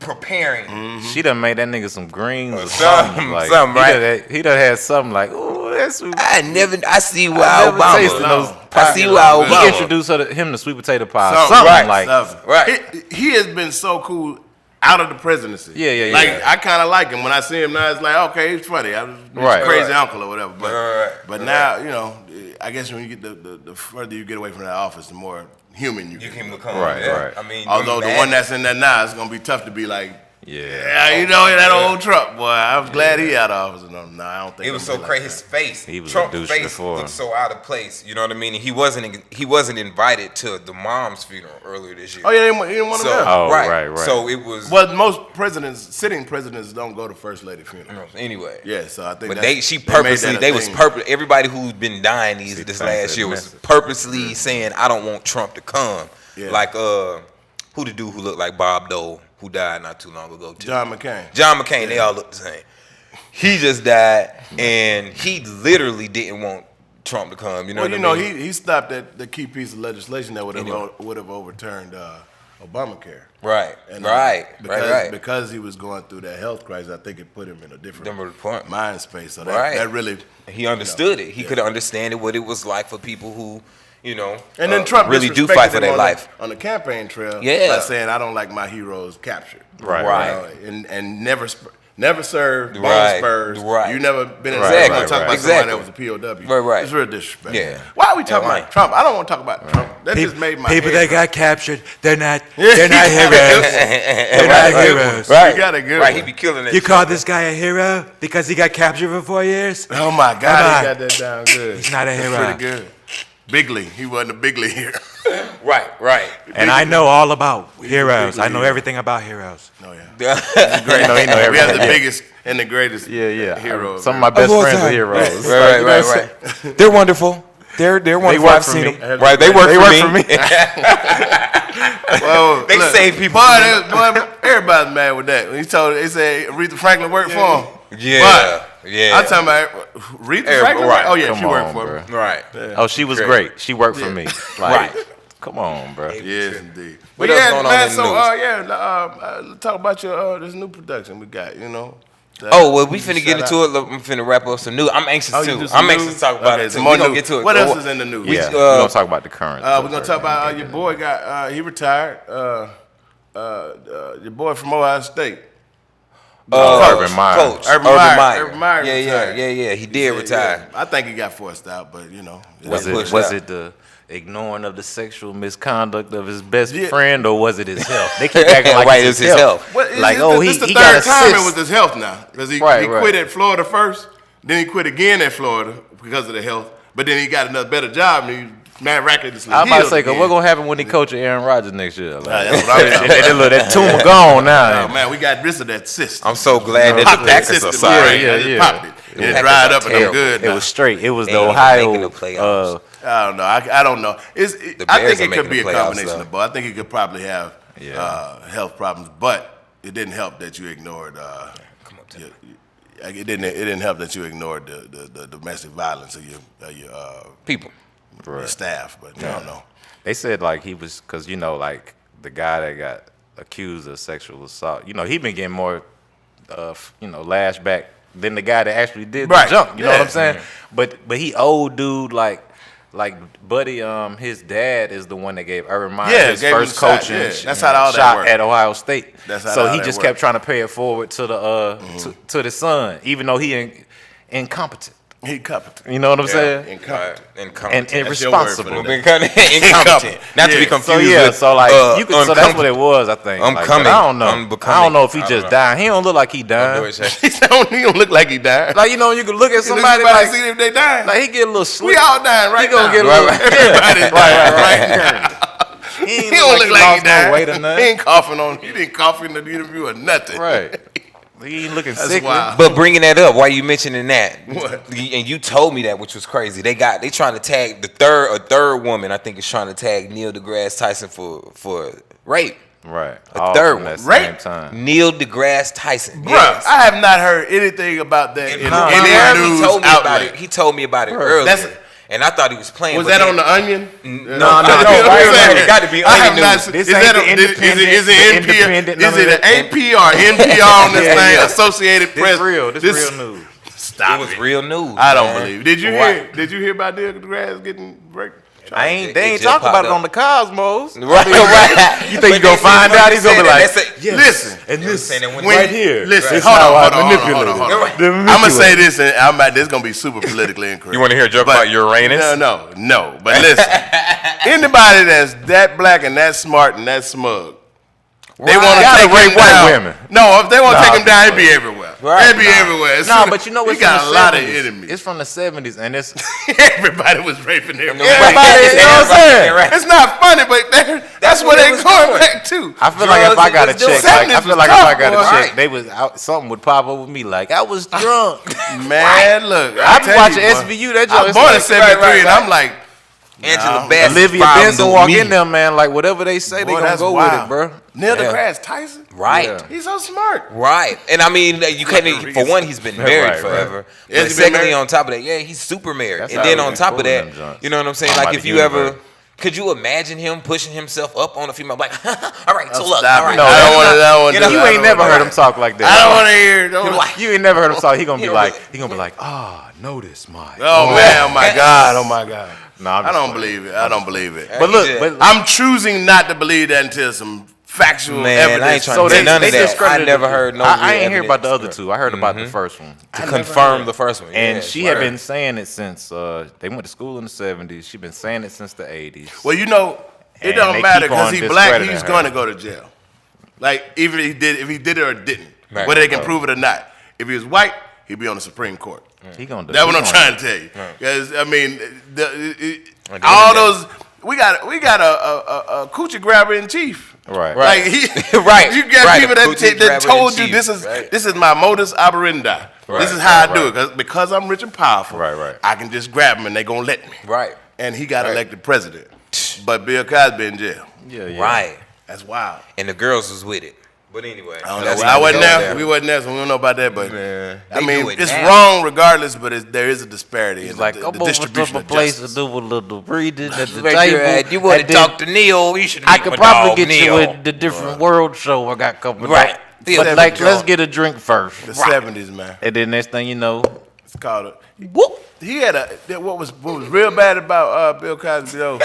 preparing. She done made that nigga some greens or Something, something. Like, something, right? He done had something like, ooh, that's. I see why I never tasted Obama. those I see pie. why He He Obama. introduced him to sweet potato pie. Something, Something right, like. something. Right. He has been so cool out of the presidency. Yeah. Like I kind of like him when I see him now. It's like okay, he's funny. I'm just Right. crazy Right. uncle or whatever. But Right. but now you know, I guess when you get the further you get away from that office, the more human you You can can become. Right, yeah. right. I mean, Although the imagine. one that's in there now, it's gonna be tough to be like, Yeah. yeah, you know that old Trump boy. I was glad he out of office. No, I don't think It was I'm so gonna be crazy. like His face, He was a Trump's douche face before. looked so out of place. You know what I mean? And he wasn't invited to the mom's funeral earlier this year. that. Oh yeah, he didn't want to So go. Oh, right. right. So it was. Well, most sitting presidents don't go to first lady funeral. Anyway. Yeah, so I think. But that's- she made purposely that a they was thing. purposely everybody who's been dying this Thanks last for year the was message. purposely saying I don't want Trump to come. Yeah. Like who the dude who looked like Bob Dole who died not too long ago too. John McCain. John McCain, they all look the same. He just died, and he literally didn't want Trump to come. You know Well, what you I know, mean? he stopped the key piece of legislation that would Anyway. have overturned Obamacare. Right, And, right. Because he was going through that health crisis, I think it put him in a different point. mind space. So Right. that really. He understood it. He could understand it, what it was like for people who, And then Trump really do disrespected fight for him their on life. on the campaign trail. Yeah. By saying I don't like my heroes captured. Right. Right. And never served, bone Right. spurs. Right. You never been in Exactly. a talk about Right. somebody that Exactly. was a POW. Right, right. It's real disrespectful. Yeah. Why are we talking Yeah, about Trump? I don't want to talk about Trump. That just made my People head that got captured, they're not Yeah. heroes. They're not heroes. Right. You got a good Right, one. he be killing it. You call this guy a hero because he got captured for 4 years? Oh my God, Come he on. got that down good. He's not a That's hero. pretty good. Bigly, he wasn't a bigly here. Right. And I know all about heroes. I know hero. everything about heroes. Oh yeah, Great. He know we have the everything. biggest and the greatest. Yeah. Hero. Some of my best Of all friends are time. heroes. Right. They're wonderful. They're wonderful. work I've for seen me. them. Right, they work for me. Well, They save people. Boy, everybody's mad with that. When he told, they said Aretha Franklin worked for him. Yeah. Yeah. I'm talking about Aretha Yeah, Franklin. right. Oh yeah, Come she worked on, for bro. him. Right. Oh, she was Great. great. She worked for me. Like, Right. come on, bro. Yes, indeed. What But else yeah, going on man. in the So news? talk about your this new production we got. You know. Oh, well, we finna Shout get into out. it. Look, I'm finna wrap up some news. I'm anxious Oh, you too. do some I'm anxious news? to talk about Okay, it some too. more We're gonna news. get to it. What else is in the news? Yeah, we're gonna talk about the current. We're gonna talk about your boy got he retired. Your boy from Ohio State. Urban Meyer. Coach. Urban Meyer Yeah. retired. He did retire. Yeah. I think he got forced out, but you know. Was pushed it out. the ignoring of the sexual misconduct of his best Yeah. friend, or was it his health? They keep acting like Right, it's it's his health. Well, Like, this the he third got time it assists. was his health now because he Right. quit at Florida first, then he quit again at Florida because of the health, but then he got another better job and he miraculously I was about to healed say, 'cause again. what's gonna happen when he coach Aaron Rodgers next year? Like, that's what I'm talking about. that tumor gone now. Oh man, we got rid of that cyst. I'm so glad that Popped the that Packers cyst are in my sorry. brain. I just Yeah. popped it. And it Packers dried are up and I'm terrible. good It now. was straight. It was They the ain't Ohio. making the playoffs. I don't know. I don't know. I Bears think are it could making be the a playoffs, combination though. of both. I think he could probably have Yeah. health problems, but it didn't help that you ignored. It didn't help that you ignored the domestic violence of your People. your staff, but I don't know. They said like he was, cause like the guy that got accused of sexual assault, he been getting more, lashback than the guy that actually did the jump. You know what I'm saying? But he old dude like Buddy, his dad is the one that gave Urban Meyer his first coaching That's how all that shot worked. at Ohio State. So he just kept trying to pay it forward to the to the son, even though he incompetent. He competent. You know what I'm saying? Incompetent. Incompetent. And That's your word for irresponsible. that. Incompetent. Not to be confused with. So that's what it was, I think. Uncoming. I don't know. I don't know if he just died. He don't look like he died. He don't look like he died. Like you can look at somebody like see if they dying. like he get a little sleep. We all dying right He gonna now. get a little Everybody's dying right now. He He don't look like he died. no weight or He nothing. ain't coughing on. He didn't cough in the interview or nothing. Right. He ain't looking That's sickly. wild. But bringing that up, why you mentioning that? What? And you told me that, which was crazy. They trying to tag a third woman. I think is trying to tag Neil deGrasse Tyson for rape. Right. A third at one. the same Right? time. Neil deGrasse Tyson. Bruh, Yes. I have not heard anything about that in My any man, news he told me about outlet. it. He told me about it Bruh, earlier. that's- and I thought he was playing. Was but that then- on the Onion? No, You know what I'm right. saying? It got to be I have Onion not News. seen- This Is ain't that the is it independent, NPR? none Is of it that. an AP or NPR on this Yeah, thing? yeah. Associated This Press. real. This real news. Stop It was it. real news. I don't man. believe it. Did you Why? hear? Did you hear about Neil deGrasse getting break? They ain't It just talking about popped it on up. the Cosmos. Right. You think you gonna find out? He's gonna be like, Listen, and this when- right here. listen. This Hold how on, I hold on, manipulate hold on, it. hold on. The I'm gonna say manipulate. this, and this is gonna be super politically incorrect. You want to hear a joke But- about Uranus? No. But listen, anybody that's that black and that smart and that smug, they want to Gotta take rape him white down. women. No, if they want to Nah, take him down, it'd be everywhere. Right. It'd be everywhere. No, but you know he what's got from a the lot of 70s. enemies. It's from the 70s, and it's Everybody was raping everybody. everybody. You know what I'm saying? Right. It's not funny, but that's what what they it was going doing. back to. I feel like if Drugs I got a was doing- check, like, I 70s feel was like if I tough, got a boy. check, Right. they was out, something would pop up with me like I was drunk. Man, look, I be tell watching you, boy. SVU. That I joint was is born in like, 73, and I'm like, Angela Bassett. Olivia found Benson walk me. in there, man. Like whatever they say, they boy, gonna that's go wild. with it, bro. Neil Yeah. deGrasse Tyson? Right. Yeah. He's so smart. Right. And I mean, you can't even, for one, he's been married Right, forever. Has But he been secondly, married? on top of that, yeah, he's super married. That's And how then we on been top of fooling that, them joints. you know what I'm saying? I'm Like about if the you ever, universe. could you imagine him pushing himself up on a female? Like, all right, so look, Stop all it. right. No, I don't want to. You know, You ain't never heard him talk like I that. don't want to hear. Don't. You ain't never heard him talk. He gonna be You like, know, notice my. Oh man! Oh my God! Oh my God! Nah, I don't believe it. I don't believe it. But look, He but I'm choosing not to believe that until some factual Man, evidence. I ain't trying so to they, get none they of that. discredited I never the- heard no I real ain't hear about the other evidence. two. I heard about the first one. To confirm the first one. And Yeah, she had word. been saying it since they went to school in the 70s. She been saying it since the 80s. Well, you know, it And don't they matter keep on because he's black. discrediting He's her. going to go to jail. Like even if he did it or didn't, Right. whether they can prove it or not. If he was white, he'd be on the Supreme Court. He gonna do That's he what I'm gonna- trying to tell you. Because I mean, all those we got a coochie grabber in chief. Right. Like Right. You got Right, people a coochie that grabber told in you chief. this is Right. this is my modus operandi. This is how I do it because I'm rich and powerful. Right. I can just grab them and they gonna let me. Right. And he got elected president, but Bill Cosby in jail. Yeah. Right. That's wild. And the girls was with it. But anyway. I don't that's know. I neither wasn't here nor there. We wasn't there, so we don't know about that. But Man, I they mean, do it it's now. wrong regardless. But there is a disparity in Like, the I'm over distribution to a of place to justice. do a little reading at the Make table. sure that you want to and then talk to Neil, you should I meet could my probably dog, get Neil. you with the different world show I got coming Right. up. The But other like, joint. let's get a drink first. The '70s, man. And then next thing you know, It's called He had what was real bad about Bill Cosby though.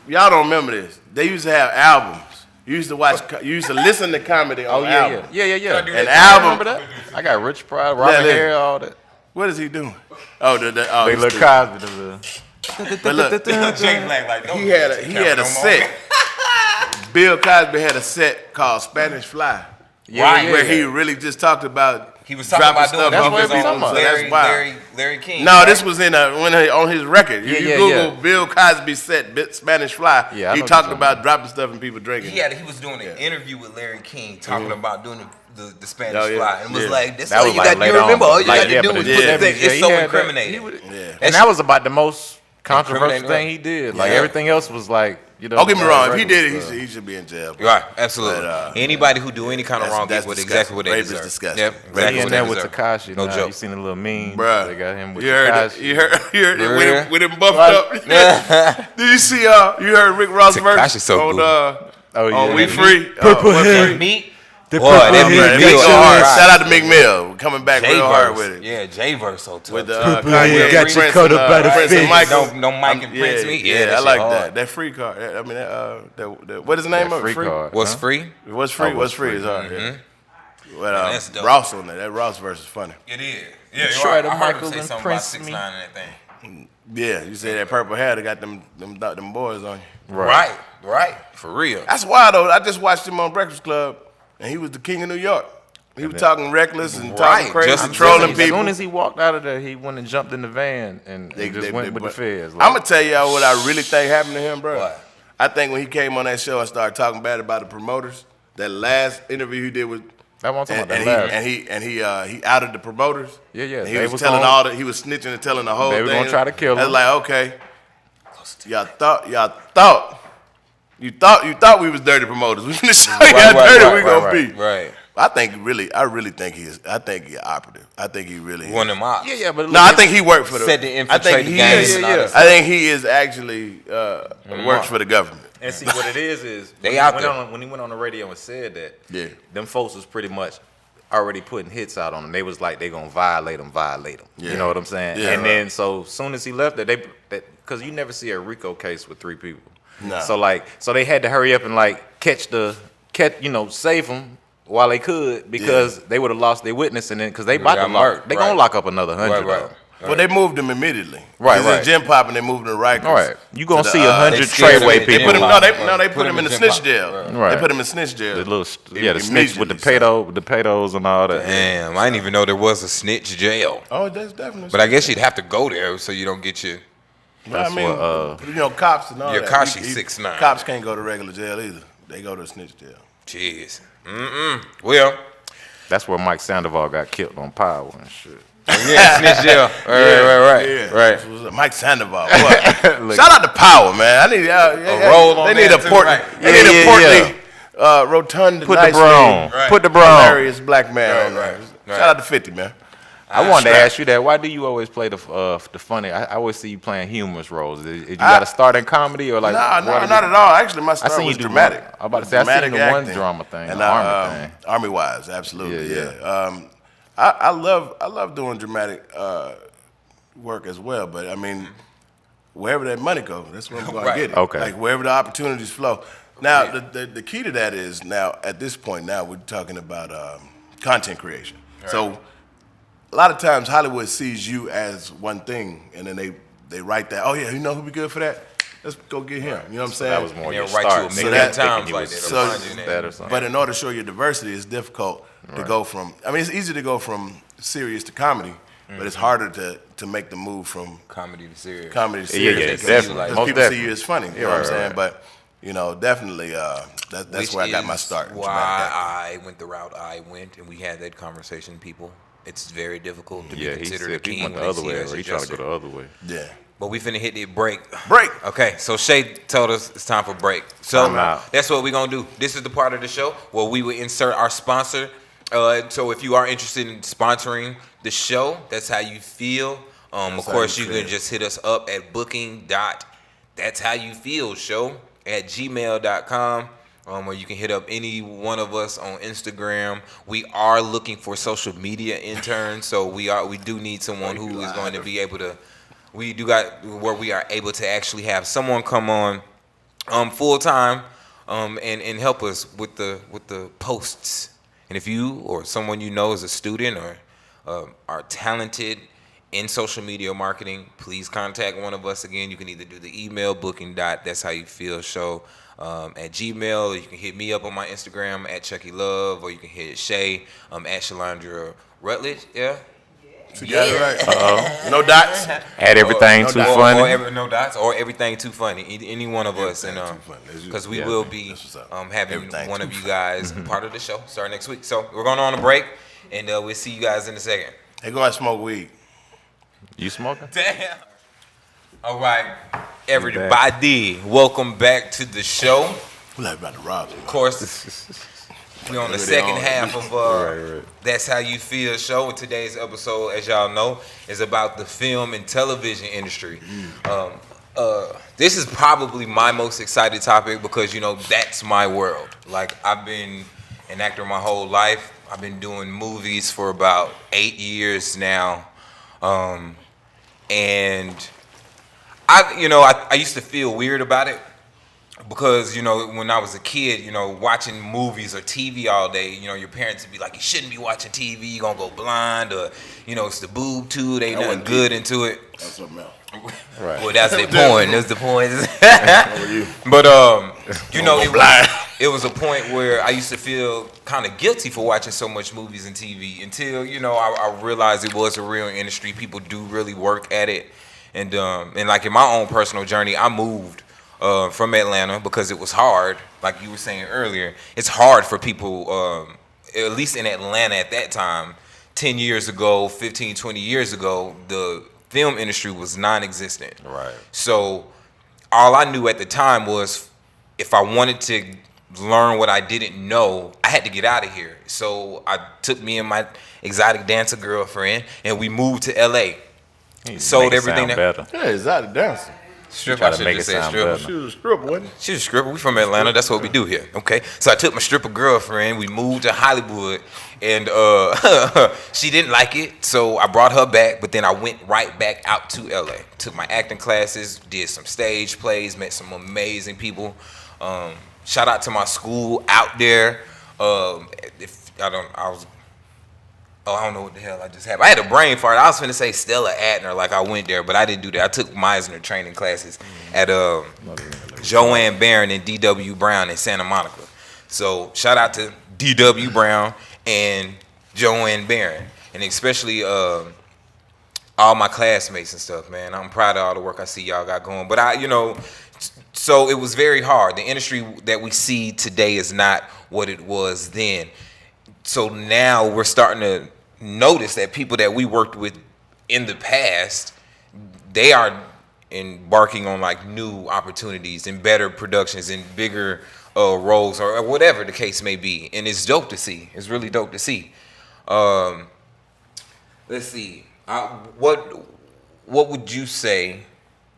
Y'all don't remember this? They used to have albums. You used to watch. You used to listen to comedy on albums. Yeah. An I album. remember that. I got Rich Pride, Robert listen. Hair, all that. What is he doing? Oh, They he's look stupid. Cosby. But look, Jake Black, like, don't he do had that. he had a set. Bill Cosby had a set called Spanish Fly, Right. where he really just talked about. He was talking dropping about doing stuff That's off what his he was own, talking so about. that's wild. Larry King. No, right? this was on his record. You Yeah, Google yeah. Bill Cosby set Spanish Fly. Yeah, I he know talked what you're about dropping stuff and people drinking. He was doing an interview with Larry King talking about doing the Spanish Oh, yeah. Fly. And was Yeah. like, this That all was you like got. later You remember on, all you like, got yeah, to do but is it- put the yeah, thing. yeah, It's he so had that. incriminating. Yeah. And that was about the most controversial Incriminating, thing he did. Like everything else was like, You know, don't get me wrong. If he regular did it, stuff. he should be in jail. Right, absolutely. But, anybody who do any kind of wrong that's gets exactly what they disgusting. deserve. Rape is disgusting. Yep, Rape exactly He what in they there with deserve. Takashi. No now. joke. You seen the little meme? Bruh. They got him with You heard it. Takashi. You heard it Bruh. with him buffed up. Did you see? You heard Rick Ross verse Takashi's so on good. on We That Free. Purple What's hair. Free? Meat. The Boy, purple that hair meat They Mill, go all hard. right. Shout out to Meek Mill coming back real hard with it. Yeah, J-verse so tough. With Purple Kanye, hair got you Prince, caught and, up by the Prince and fence. Michael. No Mike and Prince meet. Yeah, that I shit like hard. that. That free card. I mean, what is the name That of it? free card. What's huh? free? What's free? Oh, What's What's free Free. is hard. Yeah. But that's dope. Ross on that. That Ross verse is funny. It is. Yeah, Sure, you're right. the I heard him Michael say and something Prince about 6ix9ine meet. and that thing. Yeah, you say that purple hair, they got them boys on you. Right. For real. That's wild though. I just watched him on Breakfast Club, and he was the king of New York. He was talking reckless and talking Right, crazy, just and trolling As people. soon as he walked out of there, he went and jumped in the van and just went with the feds. I'm gonna tell y'all what I really think happened to him, bro. What? I think when he came on that show and started talking bad about the promoters, that last interview he did with, That one talking and, about and, that he, last. and he outed the promoters. Yeah. And he They was gonna- telling he was snitching and telling the whole They thing. were gonna try to kill I was him. like, okay, y'all thought we was dirty promoters. We finna show you how dirty we gonna be. Right. I really think he is. I think he's operative. I think he really is. One of them ops. Yeah, but No, I think he worked for the. Said to I infiltrate think the he gang is. and all that I think he is actually works for the government. And see what it is They when out he there. when he went on the radio and said that, Yeah. them folks was pretty much already putting hits out on him. They was like they gonna violate him. Yeah. You know what I'm saying? Yeah, and right. then so soon as he left, because you never see a RICO case with 3 people. No. So they had to hurry up and like save him while they could because they would have lost their witness and then because they about to got they murked, gonna right. lock up another 100. Right. Well, they moved him immediately. Right, He's right. in Gym Pop and they moved him to Rikers. All right, you gonna To the, see 100 they scared Treyway him. They people. put him. Right. They put him in the snitch jail. Right. They put him in snitch jail. The little, the snitch with the Immediately, the pedos and all that. Damn, I didn't even know there was a snitch jail. Oh, that's definitely. But I guess you'd have to go there so you don't get your. But I mean, what, cops and all Your that. Kashi 6ix9ine. Cops can't go to regular jail either. They go to snitch jail. Jeez. Well, That's where Mike Sandoval got killed on Power and shit. yeah, snitch jail. Right. This was Mike Sandoval. Boy. Shout out to Power, man. I need roll on They need that a too, port. right. They need a Yeah. portly, rotund, Put the nice bro on. man. Put the bro on. Hilarious black man on there. right. Shout out to 50, man. I wanted to ask you that. Why do you always play the funny? I always see you playing humorous roles. Did you got to start in comedy or like? Nah, what not at all. Actually, my I start seen was you do dramatic. one. I'm about to say, I seen Dramatic the one acting. drama thing, and the Army thing. Army Wise, absolutely. Yeah. Yeah. I love doing dramatic work as well. But I mean, wherever that money goes, that's where I'm going Right. to get it. Okay. Like wherever the opportunities flow. Now, the key to that is now at this point now we're talking about content creation. Right. So a lot of times Hollywood sees you as one thing, and then they write that. Oh yeah, you know who'd be good for that? Let's go get him. You know what I'm saying? That was more And your they'll write start. you a Niggas million thinking times you like was that. So- They'll find you in that or something. But in order to show your diversity, it's difficult to go from. I mean, it's easy to go from serious to comedy, but it's harder to make the move from comedy to serious. comedy to Yeah, serious. yeah, because definitely. because Most people see definitely. you as funny. You know right, what I'm saying? right. But definitely that's Which where I got my is start. in Why dramatic acting. I went the route I went, and we had that conversation. People, it's very difficult to Yeah, be he considered said a king he went when the they other see way. you as Or a he trying to go jester. the other way. Yeah. But we finna hit the break. Break. Okay, so Shay told us it's time for break. So Time out. that's what we're gonna do. This is the part of the show where we will insert our sponsor. So if you are interested in sponsoring the show, that's how you feel. Of course, you can just hit us up at booking.thatshowyoufeel show at gmail.com. Or you can hit up any one of us on Instagram. We are looking for social media interns, so we do need someone who is going to be able to. We do got where we are able to actually have someone come on full time and help us with the posts. And if you or someone you know is a student or are talented in social media marketing, please contact one of us. Again, you can either do the email booking.thatshowyoufeel show at Gmail, or you can hit me up on my Instagram at Chucky Love, or you can hit Shay at Shalandra Rutledge. Yeah. You got it right. No dots. Had everything too funny. No dots, or everything too funny. Any one of us, and Everything too funny. because we Yeah. will be That's what's up. having Everything one too of you funny. guys part of the show start next week. So we're going on a break, and we'll see you guys in a second. They go and smoke weed. You smoking? Damn. All right. Everybody, welcome back to the show. We like about to rob you. Of course, we're on the second half of That's How You Feel show. And today's episode, as y'all know, is about the film and television industry. This is probably my most excited topic because, you know, that's my world. Like, I've been an actor my whole life. I've been doing movies for about 8 years now. And I used to feel weird about it because, you know, when I was a kid, you know, watching movies or TV all day, you know, your parents would be like, you shouldn't be watching TV, you're going to go blind, or, you know, it's the boob tube, they nothing good into it. That's something else. Right. Well, that's the point. That's the point. But, you know, it was a point where I used to feel kind of guilty for watching so much movies and TV until, you know, I realized it was a real industry. People do really work at it. And like in my own personal journey, I moved from Atlanta because it was hard. Like you were saying earlier, it's hard for people, at least in Atlanta at that time, 10 years ago, 15, 20 years ago, the film industry was non-existent. Right. So all I knew at the time was if I wanted to learn what I didn't know, I had to get out of here. So I took me and my exotic dancer girlfriend and we moved to LA. Sold everything that better. Yeah, exotic dancer. Stripper. I should make just it say sound stripper. better. She was a stripper, wasn't She was a stripper. We from Atlanta. That's what we do here. Okay. So I took my stripper girlfriend. We moved to Hollywood, and she didn't like it. So I brought her back. But then I went right back out to LA. Took my acting classes. Did some stage plays. Met some amazing people. Shout out to my school out there. I don't know what the hell I just had. I had a brain fart. I was finna say Stella Adner, like I went there, but I didn't do that. I took Meisner training classes at Joanne Barron and D.W. Brown in Santa Monica. So shout out to D.W. Brown and Joanne Barron, and especially all my classmates and stuff, man. I'm proud of all the work I see y'all got going. But so it was very hard. The industry that we see today is not what it was then. So now we're starting to notice that people that we worked with in the past, they are embarking on like new opportunities and better productions and bigger roles or whatever the case may be. And it's dope to see. It's really dope to see. Let's see. What would you say?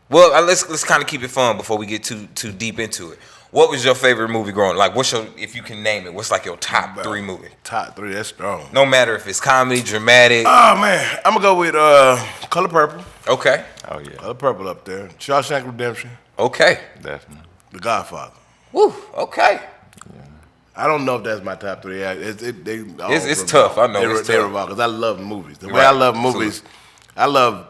Well, let's kind of keep it fun before we get too deep into it. What was your favorite movie growing? Like, if you can name it, what's like your top 3 movie? Top 3, that's strong. No matter if it's comedy, dramatic. Oh man, I'm gonna go with Color Purple. Okay. Oh yeah. Color Purple up there. Shawshank Redemption. Okay. Definitely. The Godfather. Woo. Okay. I don't know if that's my top 3. It's tough. I know it's tough because I love movies. The way I love movies, I love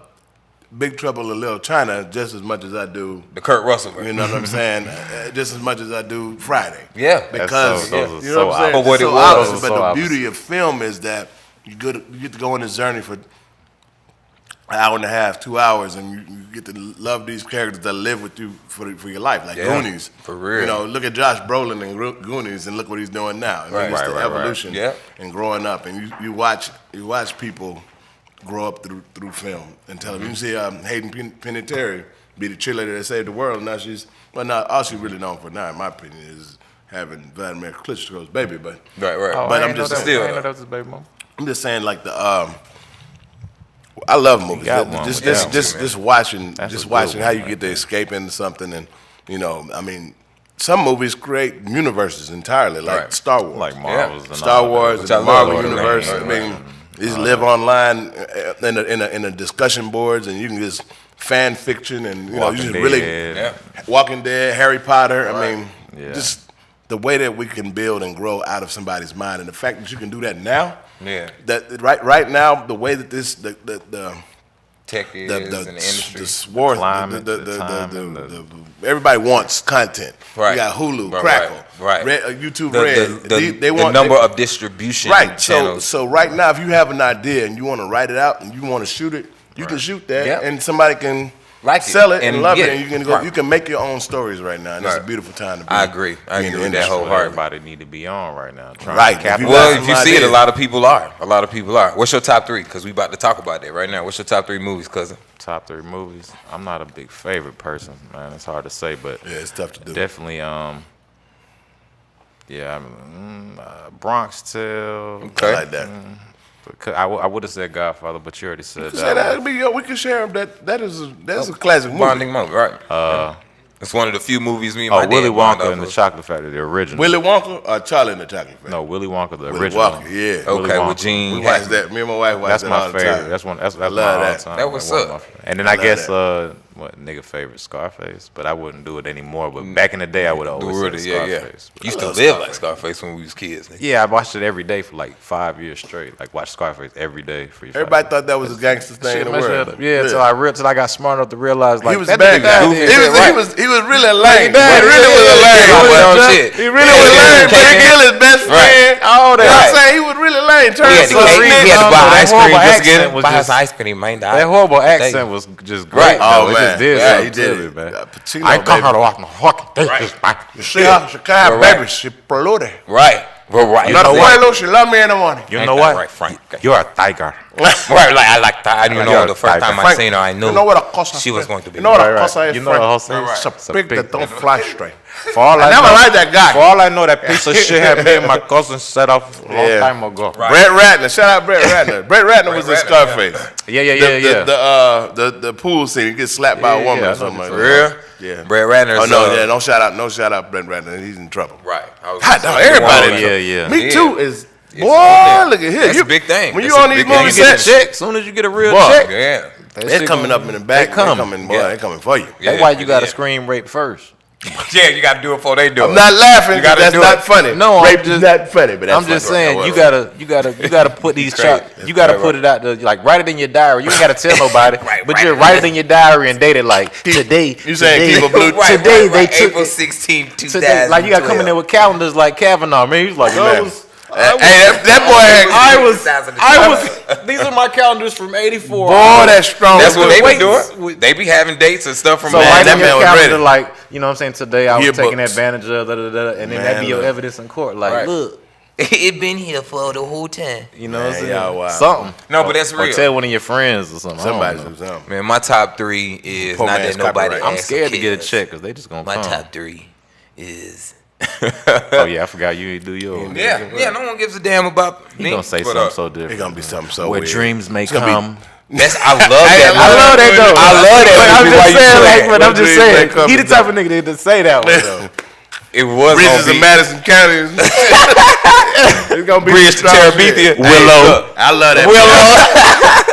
Big Trouble in Little China just as much as I do the Kurt Russell version. You know what I'm saying? Just as much as I do Friday. Yeah. Because those are you know what I'm saying? For what it so was. opposite, but the beauty of film is that you get to go on this journey for an hour and a half, 2 hours, and you get to love these characters that live with you for your life, like Goonies. For real. You know, look at Josh Brolin in Goonies and look what he's doing now. I mean, it's the evolution and growing up, and you watch people grow up through film and television. You see Hayden Panettiere be the cheerleader that saved the world. Now all she's really known for now, in my opinion, is having Vladimir Klitschko's baby. But right. But I'm just still. I know that was his baby mom. I'm just saying, like I love movies. Just watching how you get to escape into something, and you know, I mean, some movies create universes entirely, like Star Wars, like Marvel's, and Star Wars, and the Marvel universe. I mean. You just live online in a discussion boards, and you can just fan fiction, and you know, you just really Walking Dead, Harry Potter. I mean, just the way that we can build and grow out of somebody's mind, and the fact that you can do that now. Yeah. That right now, the way that the tech is in the industry, the swarth, everybody wants content. Right. You got Hulu, Crackle, YouTube Red. They want the number of distribution channels. So right now, if you have an idea and you want to write it out and you want to shoot it, you can shoot that, and somebody can like it. Sell it and love it, and you can go. Right. You can make your own stories right now, and it's a Right. beautiful time to be. I agree. I be in agree the with that industry. wholeheartedly. Everybody need to be on right now. Trying Right. To capitalize. Well, got if you some see it, a ideas. lot of people are. A lot of people are. What's your top 3? Because we about to talk about that right now. What's your top 3 movies, cousin? Top 3 movies. I'm not a big favorite person, man. It's hard to say, but Yeah, it's tough to do. definitely, Bronx Tale. Okay. I like that. I would have said Godfather, but you already said Say that. that. We can share them. That's a classic movie. Bonding moment, right? It's one of the few movies me and my Oh, Willy dad bond Wonka off and the of. Chocolate Factory, the original. Willy Wonka or Charlie and the Chocolate Factory? No, Willy Wonka, the Willy original. Wonka, yeah. Willy Okay, Wonka. with Gene We watched Hackman. that. Me and my wife watched That's that my all the favorite. time. That's love my all that. time. That what's one of up. my fa- And then I love guess that. what nigga favorite Scarface, but I wouldn't do it anymore. But back in the day, I would always Really, say yeah. Scarface. But- Used to live like Scarface when we was kids. Nigga. Yeah, I watched it every day for like 5 years straight. Like watch Scarface every day for Everybody thought that was the gangster thing Shit, in the man, world. shut up. Yeah, till I got smart enough to realize like He was that bad. nigga got goofy it. as shit, He was really a lame. He He really was a lame. He was boy. dumb shit. He really was lame. Big Hill, his best friend. All You know that. what I'm saying? He was really lame. He had to, So he reason, had to buy that ice cream horrible just to get accent him. was Buy just- his ice cream, man. That horrible accent was just great. Right. though. Oh, It man. just did Yeah, something he to did me, it. man. Pacino, I ain't come baby. here to watch no fucking things, man. Chicago Right. baby, she exploded. Right. Right. Not a know what? Pueblo, she love me in the morning. You Ain't know that what? right, Frank? You're a tiger. Right, like I like that. You know, You're the first a time I Frank, seen her, I knew You know what a cosa she was is? going to be. You know what Right, a right. cosa is, You know what a Frank? cosa is? It's a It's a pig pig that don't fly straight. For all I never liked that guy. For all I know, that piece of shit had me and my cousin set up a long Yeah. time ago. Right. Brett Ratner, shout out Brett Ratner. Brett Ratner was in Ratner, Scarface. Yeah. The pool scene, he gets slapped by a Yeah, woman yeah, I or something know like For that. real? Yeah. Brett Ratner's. Oh no, yeah, no shout out Brett Ratner. He's in trouble. Right. I was God, gonna dog, say, everybody. Oh, in yeah, trouble. yeah. Me Yeah. too is on boy. there. Look at here. That's a big thing. When That's you a on these big thing. movie You get a sets, check. Soon as you get a real Boy. check, Yeah. they're coming up in the back. They come. They coming for you. Yeah. That's why you got to Yeah. scream rape first. Yeah, you got to do it before they do it. I'm not laughing. You gotta That's do not it. funny. No, Rape I'm is just- not funny. But that's I'm just funny. saying, Oh, you well. gotta put these crazy. you gotta Right, put it out there, like write it in your diary. You ain't gotta tell nobody, but right. you write it in your diary and date it like today. You saying today, keep a blue- today they took April it. 16, Today, 2012. like you gotta come in there with calendars like Kavanaugh. Man, he's like, Man. Hey, that boy had. I was. These are my calendars from '84. Boy, that's strong. That's what they be Wait. doing. They be having dates and stuff from So Man, write that in your man was calendar ready. like, you know what I'm saying, today I was taking Yearbooks. advantage of, and then Man, that'd be your look. evidence in court. Like, Right. look, It been here for the whole time. you know what I'm Man, saying? y'all wild. Something. No, but that's Or real. tell one of your friends or something. I don't Somebody know. do something. Man, my top 3 is Poor not man's that nobody copyright. I'm asks scared to get a cares. check because they just gonna My come. top 3 is. Oh yeah, I forgot you do yours. Yeah, no one gives a damn about He me. gonna say but, something so It's different. gonna be something so Where weird. dreams may It's gonna be- come. That's I love that. I love that though. I love that. But I'm movie. Why just you saying, say like, that? but I'm What just dreams may saying, come he the is type of nigga to say that one though. It was Bridges gonna in be Madison County. It's gonna be Bridge to strong Terabithia. shit. Willow. I love that. Willow.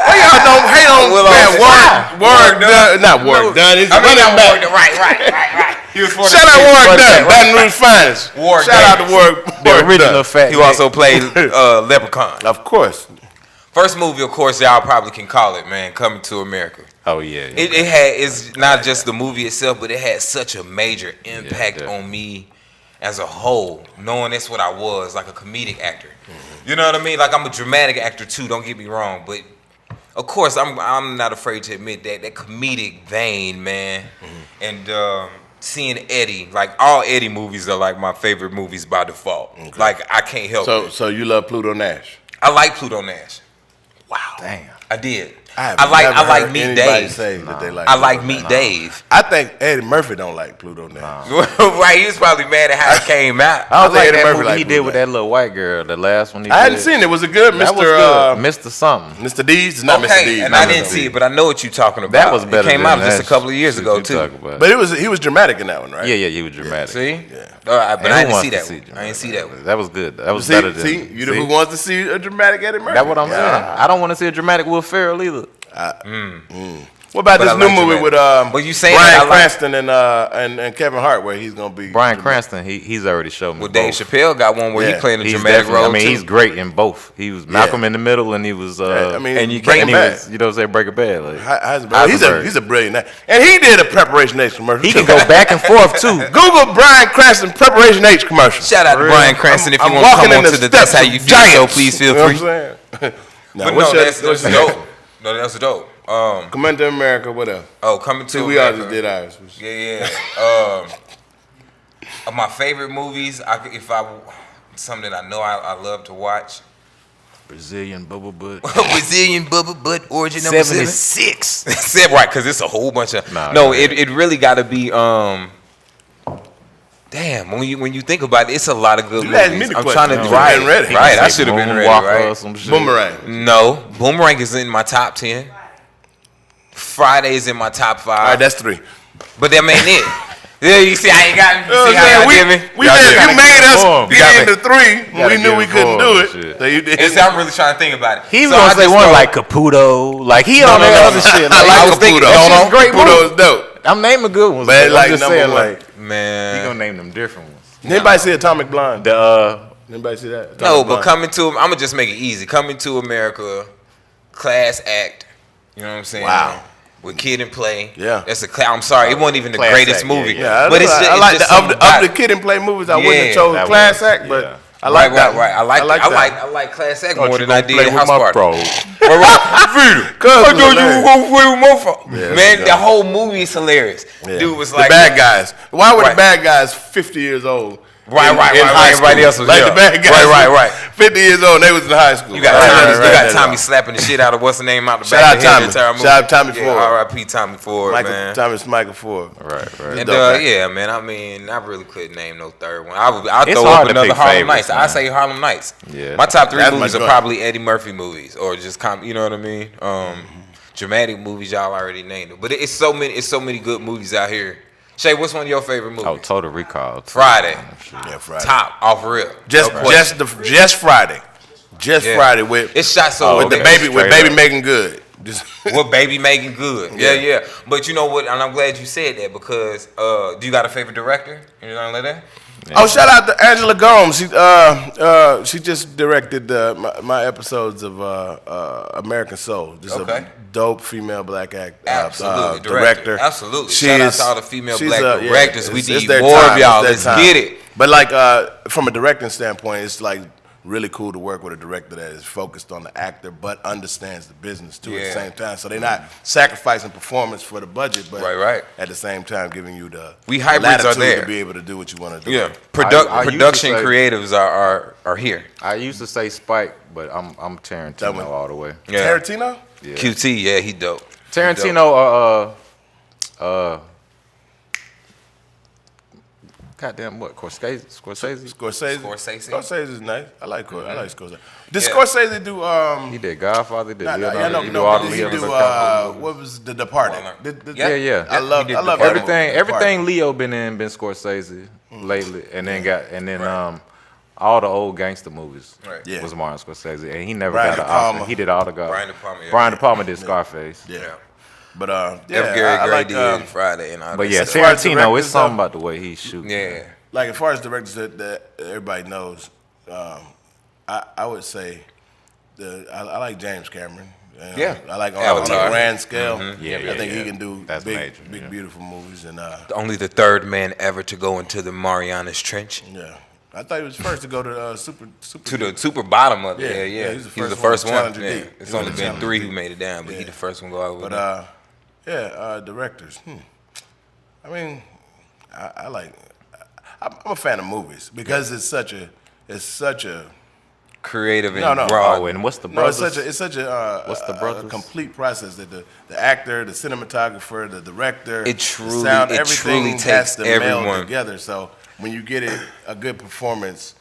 Why y'all don't hate on Willow. man? Work done. Not work done. It's running back. Right. He was for Shout out Warwick Dunn, Baton Rouge finest. Warwick Shout out Dunn. to Warwick. The original fat. He also played Leprechaun. Of course. First movie, of course, y'all probably can call it, man. Coming to America. Oh yeah. It's not just the movie itself, but it had such a major impact Yeah. on me as a whole, knowing that's what I was, like a comedic actor. You know what I mean? Like I'm a dramatic actor too, don't get me wrong, but of course I'm not afraid to admit that comedic vein, man. And seeing Eddie, like all Eddie movies are like my favorite movies by default. Okay. Like I can't help it. So you love Pluto Nash? I like Pluto Nash. Wow. Damn. I did. I like Meet anybody Dave. say that they like I like Pluto Meet Nash. Dave. I think Eddie Murphy don't like Pluto Nash. Right, he was probably mad at how it came out. I I don't think like Eddie that Murphy movie like he Pluto did with Nash. that little white girl. The last one he I did. hadn't seen it. Was it good, That was Mr. good. Mr. Something. Mr. D's? It's not Mr. Okay, D's. and not I Mr. didn't see D's. it, but I know what you're talking about. That was better. It came than out just that a couple of years shit ago you too. talk about. But he was dramatic in that one, right? Yeah, he was dramatic. See? Yeah. All right, but And I who didn't wants see to that see one. I didn't see that one. That was good. That was better than. You know who wants to see a dramatic Eddie Murphy? That's what I'm saying. Yeah. I don't want to see a dramatic Will Ferrell either. What about But this I new like movie dramatic. with Well, you saying Bryan that I like- Cranston and Kevin Hart, where he's gonna be Bryan Cranston, he's already shown me. Well, Dave both. Chappelle got one where Yeah. he playing a He's dramatic definitely- role I mean, too. he's great in both. He was Malcolm in the Middle, and he was. I mean, and you Breaking can't he Bad. was, you know, what I'm saying Breaking Bad. Like, Heisenberg. He's a brilliant actor. And he did a Preparation H commercial. he too. can go back and forth too. Google Bryan Cranston Preparation H commercial. Shout out to For Bryan real. Cranston if you I'm want to walking come in on the to the steps That's How of You Feel, so giants. please feel You know free. what I'm saying? Now, But what's no, your- that's what's your- dope. No, that's dope. Coming to America, whatever. Oh, Coming to See, America. we all just did ours. Yeah. Of my favorite movies, something that I know I love to watch. Brazilian Bubble Butt. Brazilian Bubble Butt origin number 76. 7. Right, because it's a whole bunch of. It really got to be. Damn, when you think about it, it's a lot of good movies. Asked me the I'm question. trying to You right, been ready. right. I should have been ready. Right. Or some shit. Boomerang. No, Boomerang is in my top 10. Friday is in my top 5. All right, that's 3. But that ain't it. Yeah, you see, I ain't got. You see how y'all give me? You made us get me. into 3 when we knew we couldn't do it. So you did. I'm really trying to think about it. He was gonna say one like Caputo, like he on that other shit. Like, I was like thinking, Caputo. that shit's great Caputo movie. is dope. I'm naming good ones. But But like I'm just number saying, one. like, Man, he gonna name them different ones. Anybody see Atomic Blonde? The Anybody see that? no, Atomic but Blonde. Coming to, I'm gonna just make it easy. Coming to America, class act. You know what I'm saying? Wow. With Kid and Play. Yeah. That's I'm sorry, it wasn't even the Class greatest act, movie. Yeah, but it's just, I like it's just of something about the it. Kid and Play movies. I wouldn't Yeah, have chose that Class was- Act, but yeah. I like that. Right. I like that. Class Act Thought more you than I gonna did play with House my Party. bro. Right. Cuz I was thought you were hilarious. gonna play with my phone. Yeah, Man, yeah. the whole movie is hilarious. Yeah. Dude was the like bad guys. Why were Right. the bad guys 50 years old? Right. in high Everybody school? else was like young. the bad guys. Right. were 50 years old. And they was in high school. You got Tommy slapping the shit out of what's the name out the Shout back out of the head Tommy. the entire movie. Shout out Tommy Ford. R.I.P. Tommy Ford, man. Thomas Michael Ford. Right. And dope actor. yeah, man. I mean, I really couldn't name no third one. I'll It's throw hard up to another pick Harlem favorites, Nights. I man. say Harlem Nights. Yeah. My top 3 That's my movies are joint. probably Eddie Murphy movies or just you know what I mean? Dramatic movies, y'all already named them. But it's so many good movies out here. Shay, what's one of your favorite movies? Oh, Total Recall. Friday. Yeah, Friday. Top off real. Just Friday. Just Yeah. Friday with It's shot so with the okay. baby with Straight baby up. making good. Just With baby making good. Yeah. Yeah. But you know what? And I'm glad you said that because do you got a favorite director? Anything like that? Oh, shout out to Angela Gomes. She just directed my episodes of American Soul. Just Okay. a dope female black Absolutely. director. Absolutely. She Shout out is- to all the female she's, black yeah, directors. We it's need their more time. of y'all. It's Let's their get time. it. But like from a directing standpoint, it's like really cool to work with a director that is focused on the actor but understands the business too at the Yeah. same time. So they're not sacrificing performance for the budget, but Right. at the same time giving you the We hybrids are latitude there. to be able to do what you want to do. Yeah. I used to Production say- creatives are here. I used to say Spike, but I'm That Tarantino one. all the way. Yeah. Tarantino? Yeah. QT, yeah, he dope. Tarantino, goddamn what? Scorsese? Scorsese is nice. I like Scorsese. Did Yeah. Scorsese do He did Godfather. Did Nah, Leonardo? no, He do all the did he Leonardo. do what was The Departed? Yeah. I love He did that movie, Everything Departed. Leo been Scorsese lately, and then all the old gangster movies Right. Yeah. was Martin Scorsese, and he never Brian got an De Palma. Oscar. He did all the God. Brian De Palma, yeah. Brian De Palma did Scarface. Yeah. Yeah. But F. yeah, Gary I Gray like did Friday and all But that. yeah, As far as Tarantino, directors, it's something though, about the way he shoots. Yeah. like as far as directors that everybody knows, I would say I like James Cameron. Yeah. I like on Avatar. a grand scale. Yeah, I think yeah. he can do That's big, major, big, yeah. beautiful movies. And Only the third man ever to go into the Marianas Trench. yeah, I thought he was first to go to super To the super bottom of it. Yeah, Yeah. he's the He was the first first one one. to Yeah. challenge deep. It's He only was the been 3 challenge who deep. made it down, but he Yeah. the first one go out with But it. directors. I mean, I like. I'm a fan of movies because it's such a Creative and No. broad. Oh, and what's the no. brothers? It's such a What's the a brothers? complete process that the actor, the cinematographer, the director, It truly- the sound, it everything truly has takes to meld everyone. together. So when you get a good performance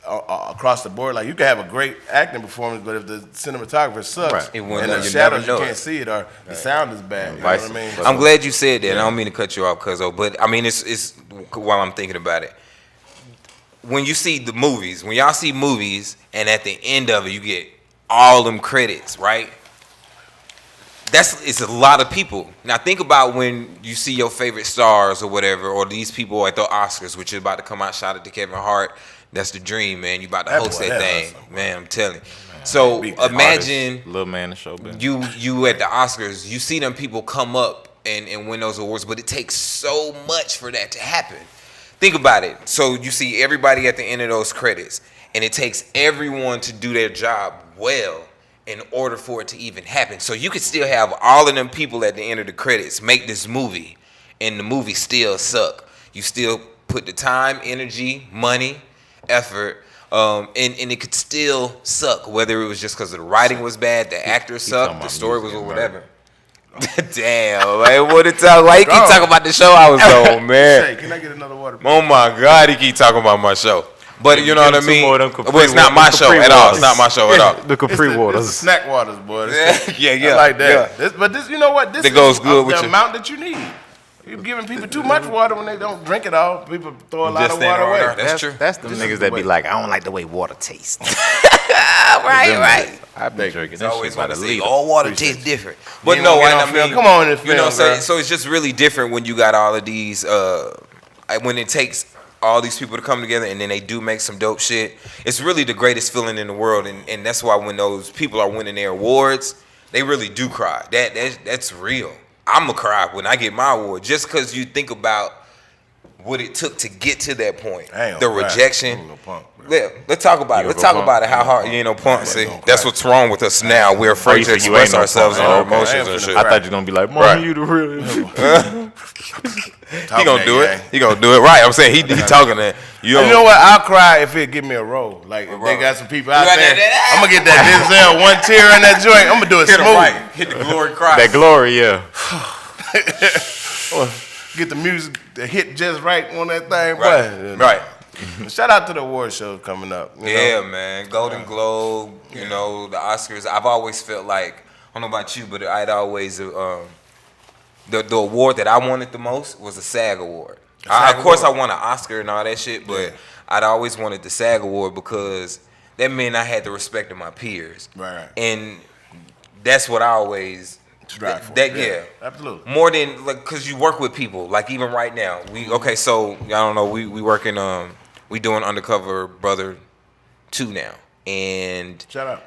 across the board, like you can have a great acting performance, but if the cinematographer sucks Right. It wouldn't- and the you shadows never you know can't it. see it or the sound is bad, you know Vice what I mean? versa. I'm glad you said that. And I don't mean to cut you off, Cuzzo, but I mean it's while I'm thinking about it. When you see the movies, when y'all see movies, and at the end of it you get all them credits, right? It's a lot of people. Now think about when you see your favorite stars or whatever, or these people at the Oscars, which is about to come out. Shout out to Kevin Hart. That's the dream, man. You about to That host boy, that that thing, awesome. man. I'm telling you. So beat that imagine Little man in show business. you at the Oscars, you see them people come up and win those awards, but it takes so much for that to happen. Think about it. So you see everybody at the end of those credits, and it takes everyone to do their job well. in order for it to even happen. So you could still have all of them people at the end of the credits make this movie, and the movie still suck. You still put the time, energy, money, effort, and it could still suck. Whether it was just because the writing was bad, the actors sucked, the story was or whatever. Damn, man, what it talk? Why you keep talking about the show I was on, man? Hey, can I get another water? Oh my God, he keep talking about my show. But you know what I mean? Well, it's not my show at all. It's not my show at all. The Capri waters. It's the snack waters, boy. Yeah. I like that. Yeah. But this, you know what? This That goes is good with the you. amount that you need. You're giving people too much water when they don't drink it all. People throw a lot of water away. That's true. That's the niggas that be like, I don't like the way water tastes. Right. I've been drinking It's that always shit by want to the say liter. all water tastes different. But You no, ain't gonna I get on film. mean, Come on in the you know what I'm film, saying? bro. So it's just really different when you got all of these, when it takes all these people to come together and then they do make some dope shit. It's really the greatest feeling in the world, and that's why when those people are winning their awards, they really do cry. That's real. I'ma cry when I get my award, just because you think about what it took to get to that point. The rejection. Let's talk about it. Let's talk about it. How hard you ain't no punk. See, that's what's wrong with us now. We're afraid to express ourselves and our emotions and shit. I thought you were gonna be like, Mom, you the real. He gonna do it. He gonna do it. Right. I'm saying he talking that. You know what? I'll cry if it give me a role. Like if they got some people out there. I'm gonna get that Denzel one tear in that joint. I'm gonna do it Hit him smooth. right. Hit the glory cry. That glory, yeah. Get the music to hit just right on that thing. Right. Shout out to the award show coming up. You Yeah, know? man. Golden Globe, you know, the Oscars. I've always felt like, I don't know about you, but I'd always, the award that I wanted the most was a SAG award. Of course, I won an Oscar and all that shit, but I'd always wanted the SAG award because that meant I had the respect of my peers. Right. And that's what I always strive for. Yeah, absolutely. More than like, cause you work with people. Like even right now, so I don't know. We working. We doing Undercover Brother 2 now, and shout out,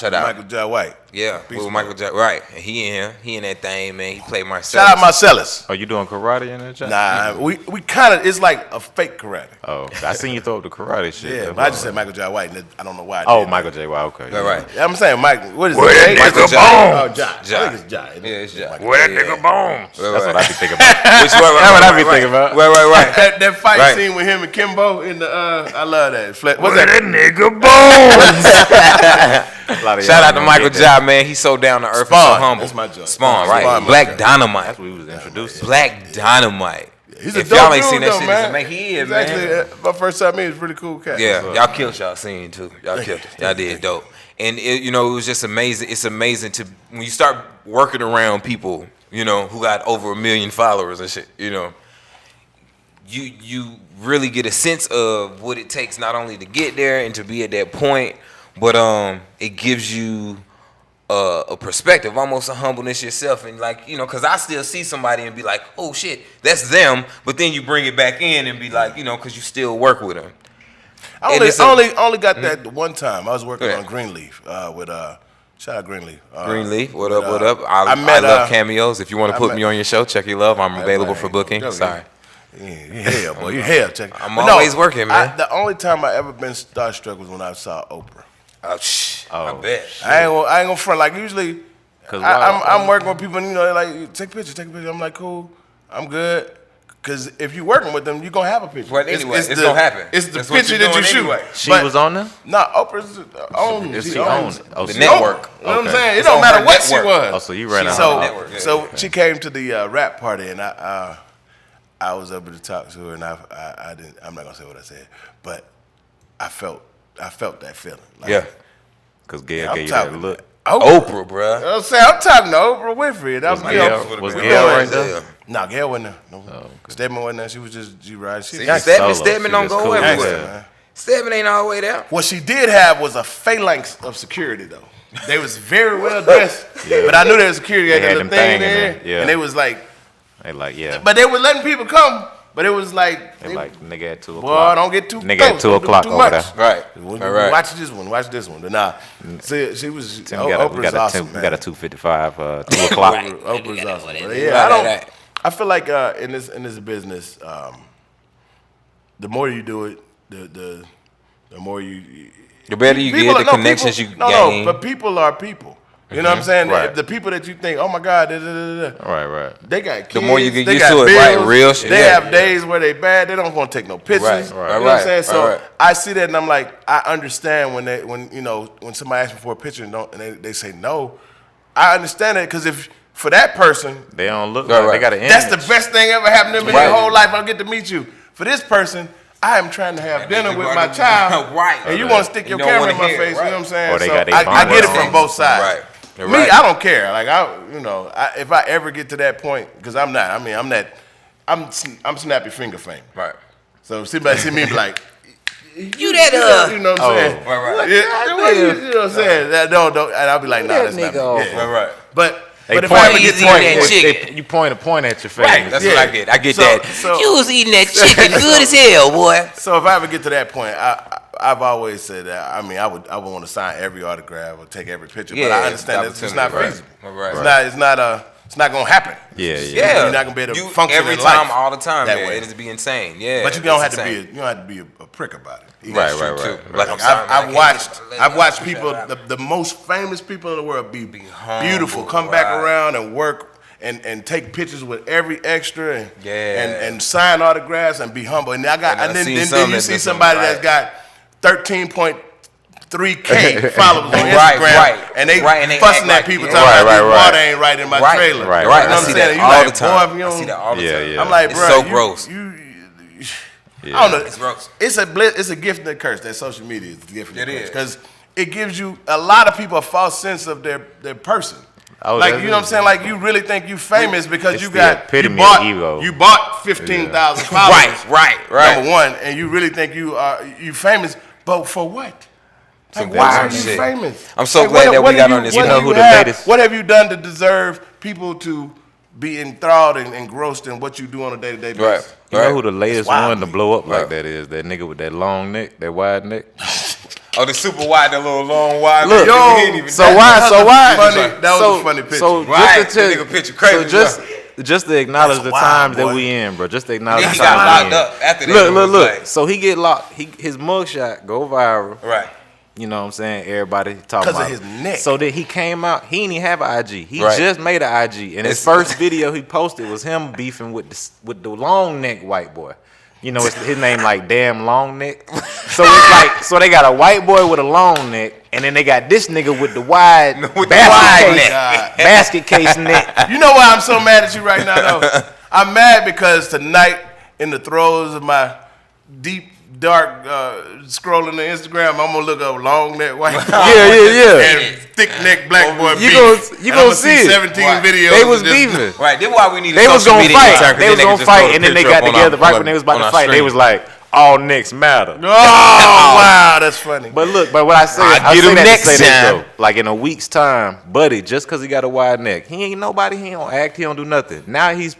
Michael J. White. Yeah, with Michael J. Right, and he in here, he in that thing, man. He played Marcellus. Shout out Marcellus. Are you doing karate in that chat? Nah, we kind of, it's like a fake karate. Oh, I seen you throw up the karate shit. Yeah, but I just said Michael J. White, and I don't know why. Michael J. White, okay. Right. I'm saying Mike, what is Where it? that nigga Oh, Jai. Jai. I think it's Jai. Yeah, it's Jai. Where that nigga bones? That's what I be thinking about. That's what I be thinking about. Right. That fight scene with him and Kimbo in the, I love that. What's Where that? that nigga bones? Shout out to Michael J. Man, he's so down to earth, and so humble. That's my joint. Spawn, right? Spawn, Black Dynamite. That's what we was introduced to. Black Dynamite. He's a If dope y'all ain't dude, seen that though, shit, man. he is, He's man. actually, my first time meeting, was a really cool cat. Yeah, y'all killed y'all scene too. Y'all killed it. Y'all did dope. And it was just amazing. It's amazing to when you start working around people, who got over 1 million followers and shit. You really get a sense of what it takes not only to get there and to be at that point, but it gives you a perspective, almost a humbleness yourself, and because I still see somebody and be like, oh shit, that's them, but then you bring it back in and be like, because you still work with them. I only got that one time. I was working on Greenleaf with shout out Greenleaf. Greenleaf, what up? I love cameos. If you want to put me on your show, check your love. I'm available for booking. Sorry. Yeah, boy, you hell, check. I'm always working, man. The only time I ever been starstruck was when I saw Oprah. I bet. I ain't gonna front. Like usually, I'm working with people, and they're like, take pictures. I'm like, cool, I'm good. Because if you're working with them, you're gonna have a picture. But anyway, it's gonna happen. It's the picture that you shoot. Anyway. She was on there? Nah, Oprah's own. She owns it. the network. You know what I'm saying? It don't matter what she was. Oh, so you ran out of the network. So she came to the rap party, and I was able to talk to her, and I didn't. I'm not gonna say what I said, but I felt that feeling. Yeah. Because Gail gave you that look. Oprah, bro. You know what I'm saying? I'm talking to Oprah Winfrey. Was Gail right there? No, Gail wasn't there. No. Oh, okay. Stedman wasn't there. She was just G-Ride. Stedman don't go everywhere. Stedman ain't all the way there. What she did have was a phalanx of security, though. They was very well dressed, but I knew there was security. They had them thing in there, and they was like, But they were letting people come. But it was like, nigga at 2 o'clock. Boy, don't get too nigga at 2 o'clock over there. Right. Right. Watch this one. But nah, she was. Oprah's awesome, man. We got a 2:55, 2 o'clock. Oprah's awesome. But yeah, I feel like in this business, the more you do it, the the more the better you get, the connections you gain. No, but people are people. You know what I'm saying? Right. The people that you think, oh my God, Right. they got kids. The more you get they used got to it, bills, right? Real shit. They have days where they bad. They don't want to take no pictures. Right. You know what I'm saying? So Right. I see that and I'm like, I understand when somebody asks me for a picture and they say no. I understand it because if for that person, They don't look Right, like they right. got an image. that's the best thing ever happened to me in Right. their whole life. I'll get to meet you. For this person, I am trying to have dinner with my child. Right. And you want to stick your You don't camera in wanna my hear it, face, you know what I'm saying? Or they So got their I phone get it on. from both sides. Right. Me, I don't care. Like if I ever get to that point, because I'm not. I mean, I'm snappy finger famous. Right. So if somebody see me be like, You that you know what I'm saying? Right. Yeah, you know what I'm saying? That don't, and I'll be like, nah, that's not me. Yeah. Right. But They if point- I ever get to that eating that point, chicken. you point a point at your face. Right. That's Yeah. what I get. I get So- that. so- You was eating that chicken good as hell, boy. So if I ever get to that point, I've always said that. I mean, I would want to sign every autograph or take every picture, but I understand that it's not Right. feasible. Right. It's not gonna happen. Yeah. Yeah. You're not gonna be able to function every in time, life all the time, that man. way. It'd be insane. Yeah. But you don't have it's to be insane. you don't have to be a prick about it. You Right, gotta right, shoot, right, too. right. Like, I'm sorry, man, I I've can't watched get- I've watched people the most famous people in the world be humble, beautiful, come back right. around and work and take pictures with every extra Yeah. and sign autographs and be humble. And And I've then seen some you that see do somebody something that's got 13.3K followers on Instagram, Right, and they right, and they fussing act at people like- talking Right, about this right, water right. ain't right in my Right, trailer. right, You know right. what I I'm see saying? that You all like, the time. boy, if you I see don't- that all the Yeah, time. yeah. I'm like, It's bro, so gross. I don't know. It's gross. It's a gift and a curse. That social media is a gift and a It curse is. because it gives you a lot of people a false sense of their person. Oh, Like that's you know what I'm it. saying? Like you really think you famous because It's you the got epitome of ego. you bought 15,000 followers. Right. Number one, and you really think you famous, but for what? Like, Some why are you bullshit shit. famous? I'm so Like, glad that we do got you- on this what show. do You know who you the have- latest- What have you done to deserve people to be enthralled and engrossed in what you do on a day-to-day basis? Right. You know who the latest wild one to to me. blow up like Right. that is? That nigga with that long neck, that wide neck. Oh, the super wide, the little long wide. Look, man, yo, he ain't even so that. why? That So was why? funny. That was a funny picture. So Right, just to that tell, nigga picture crazy, so just to acknowledge That's the wild, times that boy. we in, bro. Just to acknowledge Then the he got times locked we in. up after that. It was Look. like- So he get locked. His mugshot go viral. Right. You know what I'm saying? Everybody talking 'Cause of about his it. neck. So that he came out, he didn't even have an IG. He Right. just made an IG, and his It's- first video he posted was him beefing with the long neck white boy. You know, his name like damn long neck. So it's like, so they got a white boy with a long neck, and then they got this nigga with the wide With the basket wide case, neck. basket case neck. You know why I'm so mad at you right now, though? I'm mad because tonight, in the throes of my deep, dark scrolling the Instagram, I'm gonna look up long neck white boy Yeah. and thick neck black boy You beef. gonna- you And gonna I'ma see it. 17 Right. videos. They of was this- beefing. Right. Then why we need They was social gonna media fight. intern, 'cause They then was can gonna just throw fight, the and then they picture got up on together our- right when they was about on to our fight. They stream. was like, all necks matter. Oh, wow, that's funny. But look, but what I say, I'll I get say him that next to say this time. though. Like in a week's time, buddy, just because he got a wide neck, he ain't nobody. He don't act. He don't do nothing. Now he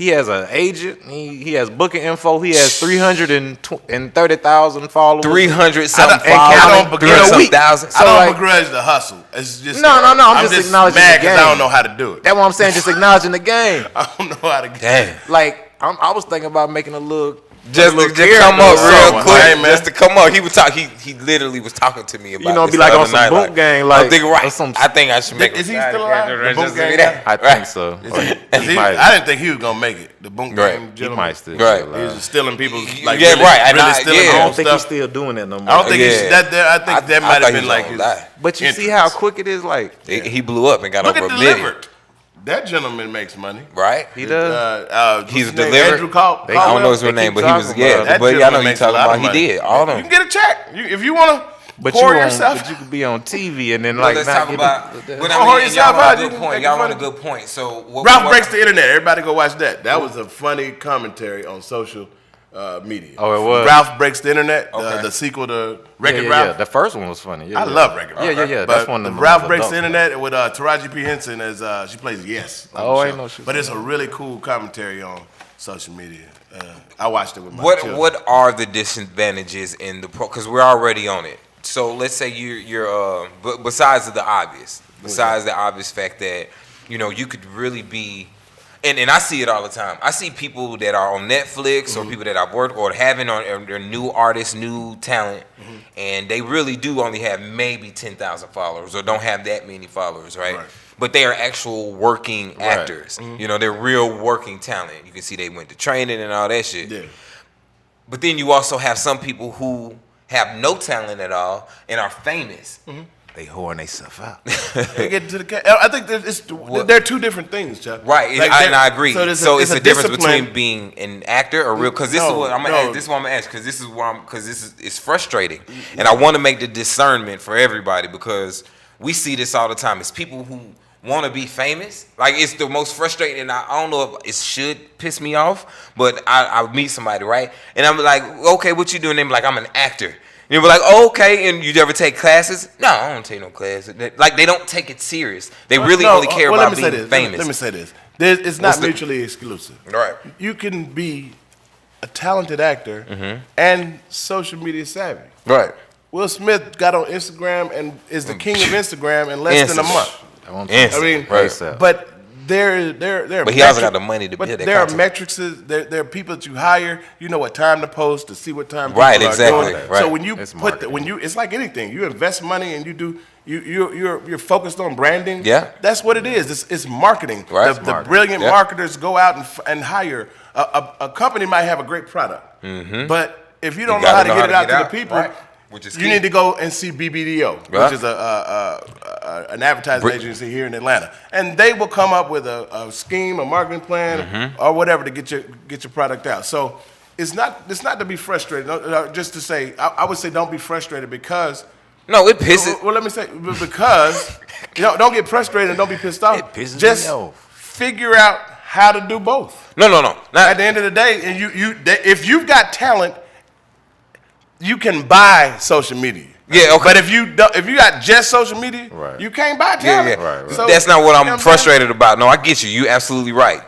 has an agent. He has booking info. He has 330,000 followers. 300 something I followers. don't begrudge- 300 in a week. thousand. I don't like- begrudge the hustle. It's just No, I'm just acknowledging mad the because I game. don't know how to do it. That's what I'm saying. Just acknowledging the game. I don't know how to get Damn. Like I was thinking about making a little. Just little to come character up or real something. quick. Hey, man. Just to come up. He was talk. He literally was talking to me about. You know, this be like the on other some night, boot gang, I'm like, thinking, or right. some- I think I should make. Is he a still alive? The boot Just gang give me guy? that. I Right. think so. Or He, might- I didn't think he was gonna make it. The boom Right. game He gentleman. might still. Right. be He alive. was stealing people's like Yeah, really, right. And really I- stealing yeah. I people's don't think he's stuff. still doing that no more. I don't think Yeah. he's that. I think that I might thought have he been was like gonna his. die. But you see entrance. how quick it is. Like He blew up and got Look over at a million. Delivered. That gentleman makes money. Right. he does. What's He's his name? Delivered. Andrew Caldwell. They- I don't know his They real name, keep but he was talking about yeah. it. But yeah, I know gentleman you makes a talking lot of about. He money. did all of You them. can get a check if you want to. But pour you yourself. but you could be on TV and then Well, like let's not talk get about. the- But Oh, I mean, yourself y'all out, on a you good can point. make Y'all it on a funny. good point. So Ralph Breaks the Internet. Everybody go watch that. That was a funny commentary on social media. Oh, it was? Ralph Breaks the Internet, Okay. the sequel to Yeah, Wreck-It yeah, Ralph. yeah. The first one was funny. Yeah, I yeah. love Wreck-It Ralph. Yeah. But That's one of the Ralph ones Breaks adult. the Internet with Taraji P. Henson as she plays Yes. on Oh, the I show. didn't know she was But it's on a really cool commentary on social media. I watched it with my What children. what are the disadvantages in the pro? Because we're already on it. So let's say you're besides the obvious fact that you could really be And I see it all the time. I see people that are on Netflix or people that I've worked or having on their new artists, new talent, and they really do only have maybe 10,000 followers or don't have that many followers, right? But they are actual working actors. You know, they're real working talent. You can see they went to training and all that shit. Yeah. But then you also have some people who have no talent at all and are famous. They whoring themselves out. They get to the. I think they're two different things, Chuck. Right, like and I agree. So it's a difference discipline. between being an actor or real. Because this is what I'm gonna ask. This is what I'm gonna ask. Because this is why it's frustrating, and I want to make the discernment for everybody because we see this all the time. It's people who want to be famous. Like it's the most frustrating. And I don't know if it should piss me off, but I meet somebody right, and I'm like, okay, what you doing? They're like, I'm an actor. You be like, oh, okay, and you ever take classes? No, I don't take no classes. Like, they don't take it serious. They really only care about being famous. Let me say this. It's not mutually exclusive. Right. You can be a talented actor and social media savvy. Right. Will Smith got on Instagram and is the king of Instagram in less than a month. I mean, but there. But he also got the money to build that there content. are metrics. There are people that you hire. You know what time to post to see what time. Right, people exactly. Are doing. Right. So when you it's like anything. You invest money and you do. You're focused on branding. Yeah. That's what it is. It's marketing. Right. The brilliant marketers go out and hire. A company might have a great product, but if you don't know how to get it out to the people. Which is you need to go and see BBDO, which is an advertising agency here in Atlanta, and they will come up with a scheme, a marketing plan, or whatever to get your product out. So it's not to be frustrated. Just to say, I would say don't be frustrated because no, it pisses. Well, let me say because don't get frustrated and don't be pissed off. It pisses just me off. figure out how to do both. No. At the end of the day, and if you've got talent. You can buy social media. Yeah, okay. But if you got just social media, you can't buy talent. Yeah. Right. So, that's not what I'm frustrated about. No, I get you. You're absolutely right.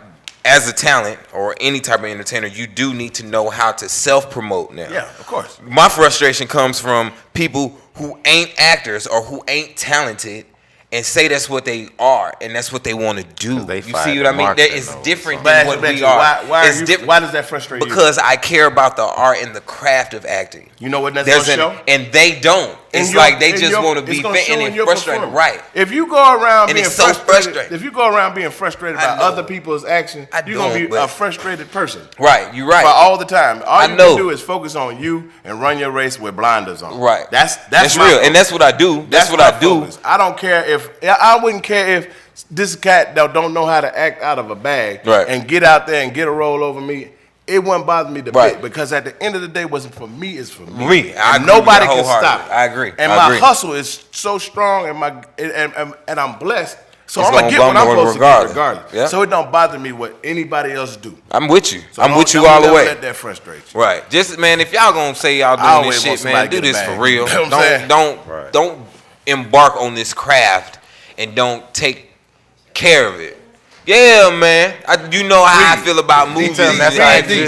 As a talent or any type of entertainer, you do need to know how to self-promote now. Yeah, of course. My frustration comes from people who ain't actors or who ain't talented and say that's what they are and that's what they want to do. You see what I mean? That is different than what we are. Why does that frustrate you? Because I care about the art and the craft of acting. You know what that's going to show? And they don't. It's like they just want to be and frustrated. Right. If you go around being so frustrated. If you go around being frustrated by other people's actions, you're going to be a frustrated person. Right. You're right. For all the time. All you can do is focus on you and run your race with blinders on. Right. That's real. Focus. And that's what I do. That's what I do. I don't care I wouldn't care if this cat that don't know how to act out of a bag and get out there and get a roll over me. It wouldn't bother me the bit because at the end of the day, it wasn't for me. It's for me. Nobody can stop it. I agree. And my hustle is so strong, and I'm blessed. So I'm gonna get what I'm supposed to get regardless. Yeah. So it don't bother me what anybody else do. I'm with you. So I'm with you all the way. Let that frustrate you. Right. Just man, if y'all gonna say y'all doing this shit, man, do this for real. You know don't embark on this craft and don't take care of it. Yeah, man. You know how I feel about movies and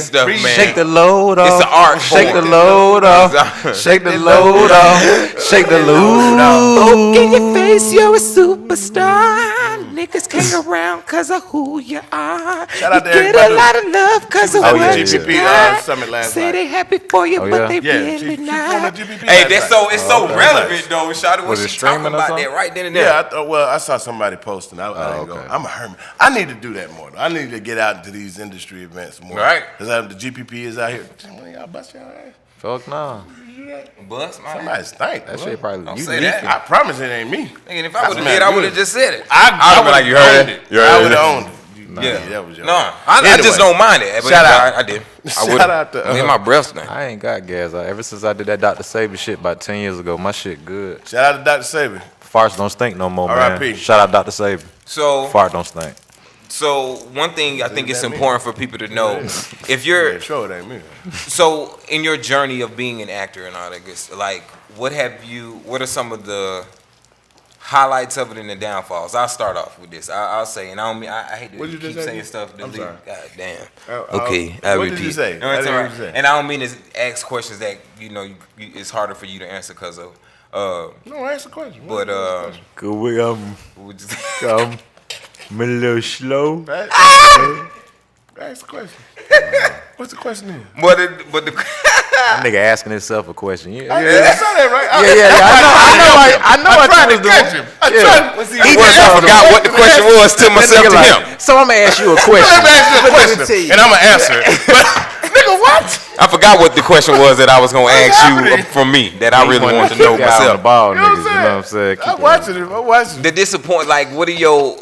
stuff, man. Shake the load off. It's an art form. Shake the load off. Shake the load off. Shake the load off. Look in your face, you're a superstar. Niggas came around cause of who you are. Shout out to get a lot of love cause of what you got. Summit last Say night. they happy for you, but they really not. Hey, that's so relevant though. Shout out what she talking about that right then and there. Yeah, I saw somebody posting. I didn't go. I'm a hermit. I need to do that more. I need to get out into these industry events more. Right. Because the GPP is out here. Y'all bust y'all ass. Fuck no. Bust my Somebody stink. That shit probably Don't you say that. I promise it ain't me. And if I would have did, I would have just said it. I would like you heard it. I would have owned it. Yeah, that was your. No, I just don't mind it. Shout out. I did. Shout out to. Me my breath now. I ain't got gas. Ever since I did that Dr. Sabi shit about 10 years ago, my shit good. Shout out to Dr. Sabi. Farts don't stink no more, man. R.I.P. Shout out Dr. Sabi. So fart don't stink. So one thing I think it's important for people to know, if you're so in your journey of being an actor and all that good stuff, like what are some of the highlights of it and the downfalls? I'll start off with this. I'll say, and I don't mean I hate to keep saying stuff. I'm sorry. God damn. Okay, I what repeat. did you say? No, it's all right. And I don't mean to ask questions that it's harder for you to answer because of. No, ask the question. But Could we come I'm a little slow. Ask the question. What's the question then? But the That nigga asking himself a question. I saw that, right? I know. I tried to catch him. I forgot what the question was to myself to him. So I'm gonna ask you a question. And I'm gonna answer it. Nigga, what? I forgot what the question was that I was gonna ask you from me that I really wanted to know myself. Ball, niggas, you know what I'm saying? I'm watching it. The disappoint, like, what are your,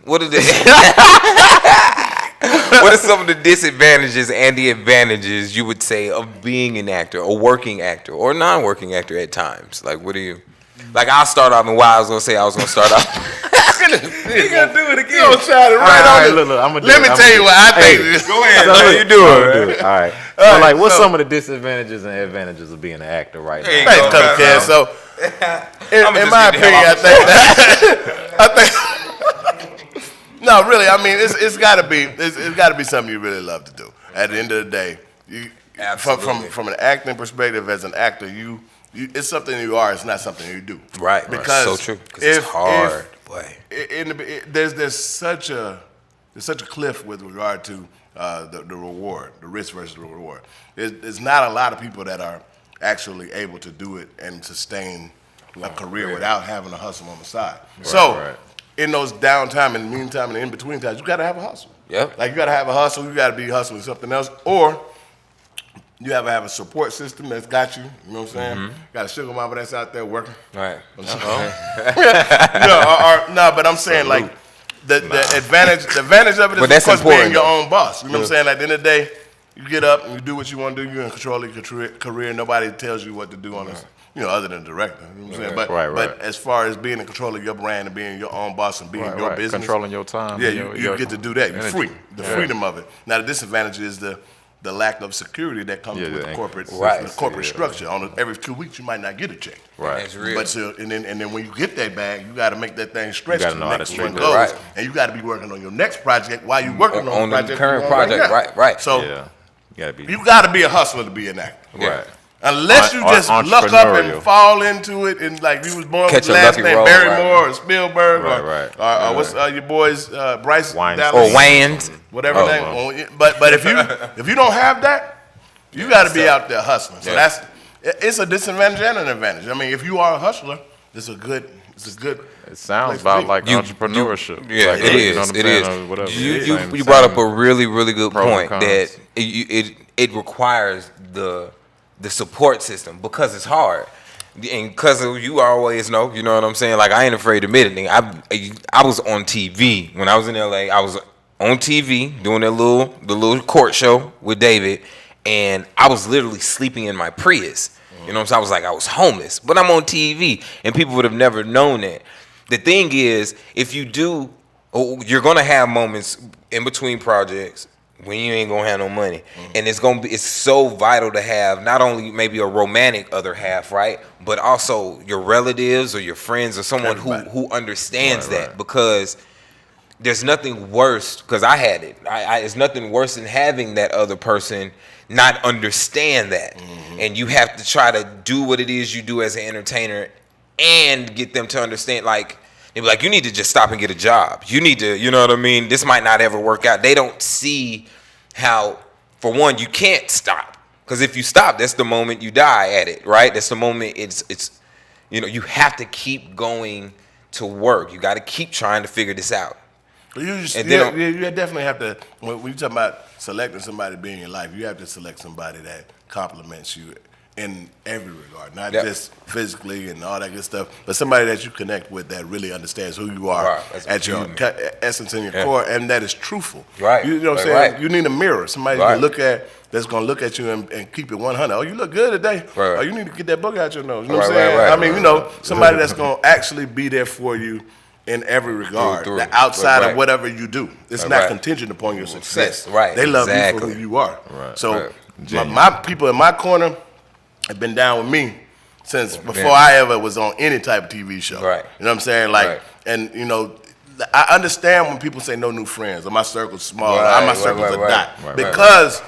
what are the, what are some of the disadvantages and the advantages you would say of being an actor, a working actor, or non-working actor at times? Like, what are you? Like, I'll start off, and why I was gonna start off. You gonna do it again? You gonna try it right on. Look, Let me tell you what I think. Go ahead. So How you doing? All right. So, like, what's some of the disadvantages and advantages of being an actor right now? Thanks, Cousin Ken. So, in my opinion, I think. No, really. I mean, it's gotta be something you really love to do. At the end of the day, from an acting perspective, as an actor, you it's something you are. It's not something you do. Right. Because so true. Because it's hard. There's such a cliff with regard to the reward, the risk versus the reward. There's not a lot of people that are actually able to do it and sustain a career without having a hustle on the side. In those downtime and meantime and in between times, you got to have a hustle. Yep. Like, you got to have a hustle. You got to be hustling something else, or you have to have a support system that's got you. You know what I'm saying? Mm-hmm. Got a sugar mama that's out there working. Right. But I'm saying, like, the advantage of it is, of course, being your own boss. You know what I'm saying? At the end of the day, you get up and you do what you want to do. You're in control of your career. Nobody tells you what to do on this, other than the director. You know what I'm saying? But as far as being in control of your brand and being your own boss and being your business, controlling your time. Yeah, you get to do that. You're free. The freedom of it. Now, the disadvantage is the lack of security that comes with the corporate structure. Every 2 weeks, you might not get a check. Right. That's real. But and then when you get that bag, you got to make that thing stretch. You got to know how to stretch stretch it. Right. And you got to be working on your next project while you're working on the current project. Right. So you got to be a hustler to be an actor. Right. Unless you just luck up and fall into it, and like you was born with the last name Barrymore or Spielberg or what's your boys Bryce Dallas or Wayans, whatever name. But if you don't have that, you got to be out there hustling. So it's a disadvantage and an advantage. I mean, if you are a hustler, it's a good. It sounds about like entrepreneurship. It is. You brought up a really, really good point that it requires the support system because it's hard. And because you always know, you know what I'm saying? Like, I ain't afraid to admit it. I was on TV when I was in LA. I was on TV doing the little court show with David, and I was literally sleeping in my Prius. You know what I'm saying? I was like, I was homeless, but I'm on TV, and people would have never known that. The thing is, if you do, you're gonna have moments in between projects when you ain't gonna have no money, and it's so vital to have not only maybe a romantic other half, right, but also your relatives or your friends or someone who understands that, because there's nothing worse. Because I had it. It's nothing worse than having that other person not understand that, and you have to try to do what it is you do as an entertainer and get them to understand. Like, they be like, you need to just stop and get a job. You need to, you know what I mean? This might not ever work out. They don't see how, for one, you can't stop. Because if you stop, that's the moment you die at it, right? That's the moment it's you have to keep going to work. You got to keep trying to figure this out. You definitely have to, when you talk about selecting somebody to be in your life, you have to select somebody that compliments you in every regard, not just physically and all that good stuff, but somebody that you connect with that really understands who you are at your essence and your core, and that is truthful. Right. You know what I'm saying? Right. You need a mirror, somebody you can look at that's going to look at you and keep it 100. Oh, you look good today. Right. Oh, you need to get that book out your nose. You know what I'm saying? I mean, somebody that's going to actually be there for you in every regard, outside of whatever you do. It's not contingent upon your success. Right. They love you for who you are. Right. So my people in my corner have been down with me since before I ever was on any type of TV show. Right. You know what I'm saying? Like, and I understand when people say no new friends, or my circle's small, or my circle's a dot. Because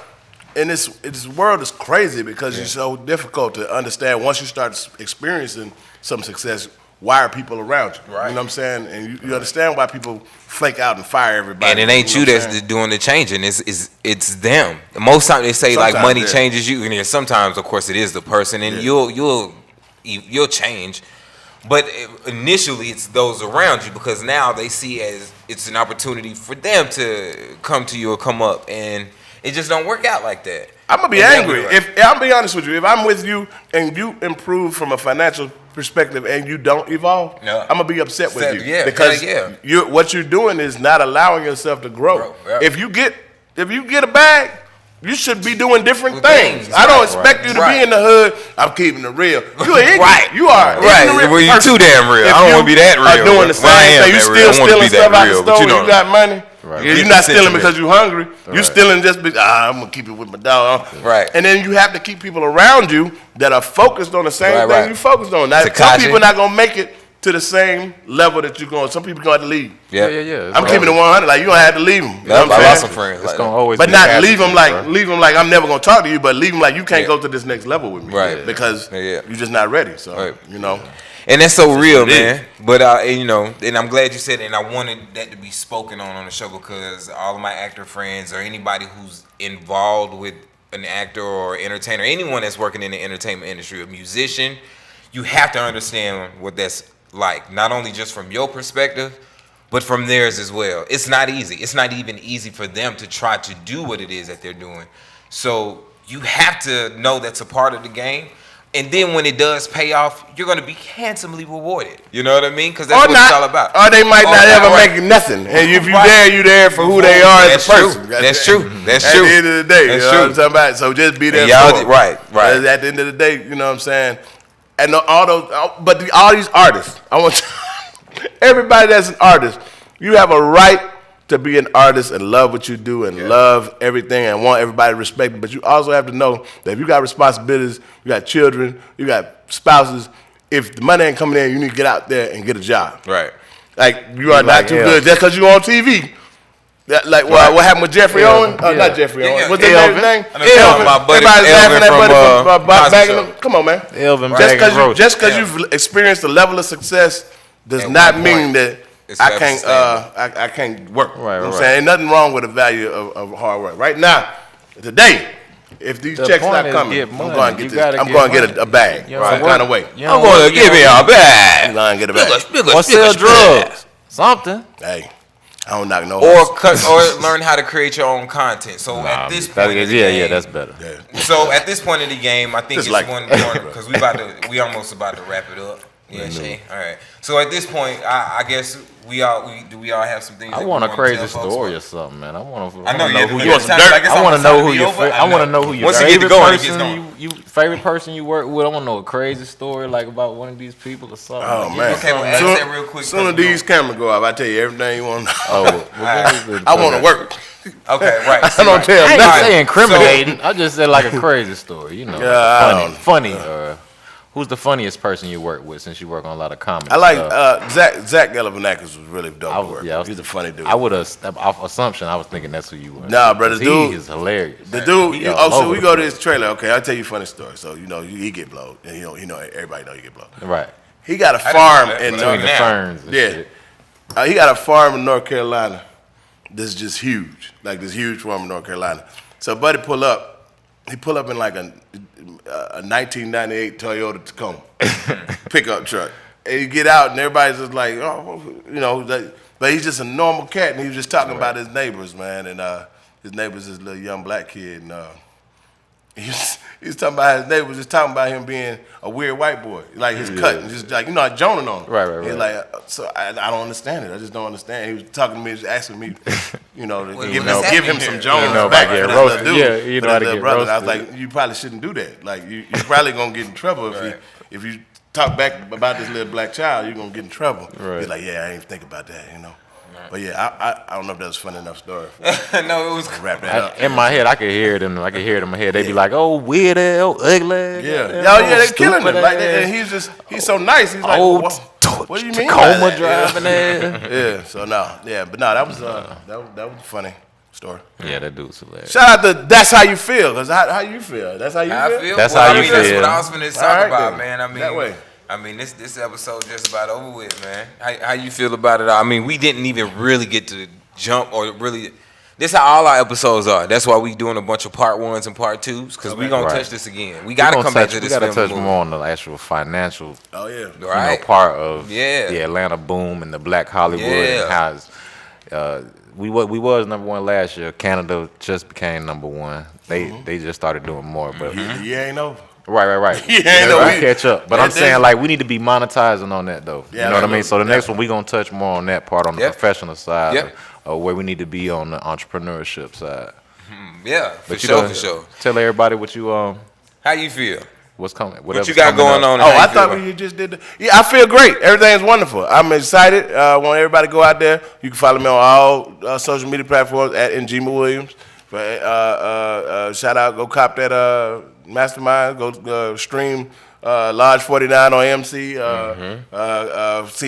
in this world is crazy because it's so difficult to understand once you start experiencing some success wire people around you. Right. You know what I'm saying? And you understand why people flake out and fire everybody. And it ain't you that's doing the changing. It's them. Most times they say Sometimes, like money yeah. changes you, and then sometimes, of course, it is the person, and you'll change. But initially, it's those around you because now they see as it's an opportunity for them to come to you or come up, and it just don't work out like that. I'm gonna be angry. If I'm be honest with you, if I'm with you and you improve from a financial perspective and you don't evolve, I'm gonna be upset with you. Yeah, because what you're doing is not allowing yourself to grow. If you get a bag, you should be doing different things. I don't expect you to be in the hood. I'm keeping it real. You're ignorant. You are ignorant. Well, you too damn real. I don't want to be that real. Doing the same thing. You still stealing stuff out the store. You got money. Right. You're not stealing because you're hungry. You're stealing just because I'm gonna keep it with my dog. Right. And then you have to keep people around you that are focused on the same thing you focused on. Now, some people not gonna make it to the same level that you're going. Some people gonna have to leave. Yeah. I'm keeping it 100. Like you gonna have to leave them. You know what I'm I lost saying? some friends. It's Like gonna that. always But be not hazardous, leave them like I'm never gonna talk to you. But leave them like you can't go to this next level with me. Right. Because Yeah. you're just not ready. So you know. And that's so real, man. But and I'm glad you said it. And I wanted that to be spoken on the show because all of my actor friends or anybody who's involved with an actor or entertainer, anyone that's working in the entertainment industry, a musician, you have to understand what that's like. Not only just from your perspective, but from theirs as well. It's not easy. It's not even easy for them to try to do what it is that they're doing. So you have to know that's a part of the game. And then when it does pay off, you're going to be handsomely rewarded. You know what I mean? Because that's what it's all about. Or they might not ever make nothing. And if you there for who they are as a person. That's true. That's At true. the end of the day, That's you know true. what I'm talking about? So just be there And for them. right. At the end of the day, you know what I'm saying? And all these artists, I want everybody that's an artist, you have a right to be an artist and love what you do and love everything and want everybody to respect it. But you also have to know that if you got responsibilities, you got children, you got spouses, if the money ain't coming in, you need to get out there and get a job. Right. Like, you are not too good just because you're on TV. What happened with Jeffrey Owen? Not Jeffrey Owen. What's that name? Elvin. My buddy Everybody's laughing at from buddy for bagging him. Come on, man. Elvin Just because you've experienced a level of success does not mean that I can't work. Right, you know what I'm saying? Ain't nothing wrong with the value of hard work. Right now, today, if these checks not coming, I'm going to get a bag some kind of way. I'm going to give me a bag. I'm going to get a bag. Or sell drugs. Something. Hey, I don't knock no or learn how to create your own content. So at this point, that's better. Yeah. So at this point in the game, I think Just it's like- one important because we almost about to wrap it up. Yeah, Shay. All right. So at this point, I guess we all have some things. I that want we a wanna crazy tell folks story about. or something, man. I want to I know know who you you want some dirt. I want to know who your Once you get to favorite going, it gets going. person, you favorite person you work with. I want to know a crazy story like about one of these people or something. Oh, man. Okay, well, ask that real quick. Soon as these cameras go off, I tell you everything you want to know. Oh, I want to work. Okay, right. I don't tell I ain't nothing. say incriminating. I just said like a crazy story. You know, Yeah, funny. Or who's the funniest person you work with since you work on a lot of comedy? I like stuff? Zach Galifianakis was really dope to work with. He's a funny dude. I would have, off assumption, I was thinking that's who you were. Nah, brother, He dude is hilarious. The dude, He all so over we the go to place. his trailer. Okay, I'll tell you a funny story. So, he get blowed. And, everybody know he get blowed. Right. He got a didn't farm know that, in but Between the now. ferns and shit. he got a farm in North Carolina that's just huge. Like this huge farm in North Carolina. So, buddy pull up. He pull up in like a 1998 Toyota Tacoma pickup truck. And he get out and everybody's just like, but he's just a normal cat. And he was just talking about his neighbors, man. And his neighbors is a little young black kid. And he was talking about his neighbors, just talking about him being a weird white boy. Like his cut, and just like, joning on him. Right. He's like, so I don't understand it. I just don't understand. He was talking to me, just asking me, to give him some Jones back. get for this roasted. little dude, Yeah, you for know how this to little get brother. And I was roasted. like, you probably shouldn't do that. Like, you're probably going to get in trouble if you talk back about this little black child, you're going to get in trouble. Right. He's like, yeah, I ain't think about that, But yeah, I don't know if that was a funny enough story. No, it was. Wrap that up. In my head, I could hear them. I could hear them in my head. They'd be like, "Oh, weird, ugly." They're killing him. Like, and he's so nice. He's like, what do you mean? Tacoma driving there. Yeah. So that was a funny story. Yeah, that dude's hilarious. Shout out to That's How You Feel, cause how you feel? That's how you feel. That's Well, how you That's feel. what I was going to All talk right, about, then. man. I mean, That way. I mean, this episode just about over with, man. How you feel about it all? I mean, we didn't even really get to jump or really. This how all our episodes are. That's why we doing a bunch of part 1s and part 2s because we gonna touch this again. We gotta come back to this. We gotta touch more on the actual financial. Oh yeah, right. Part of the Atlanta boom and the Black Hollywood and how we was number 1 last year. Canada just became number 1. They just started doing more, but the year ain't over. Right. Yeah, catch up. But I'm saying like we need to be monetizing on that though. Yeah, you know what I mean? So the next one we gonna touch more on that part on the professional side, or where we need to be on the entrepreneurship side. Yeah, for sure. Tell everybody what you How you feel? What's coming? What you got going on? I thought we just did. I feel great. Everything's wonderful. I'm excited. I want everybody to go out there. You can follow me on all social media platforms at Njema Williams. Shout out, go cop that Mastermind. Go stream Lodge 49 on MC. See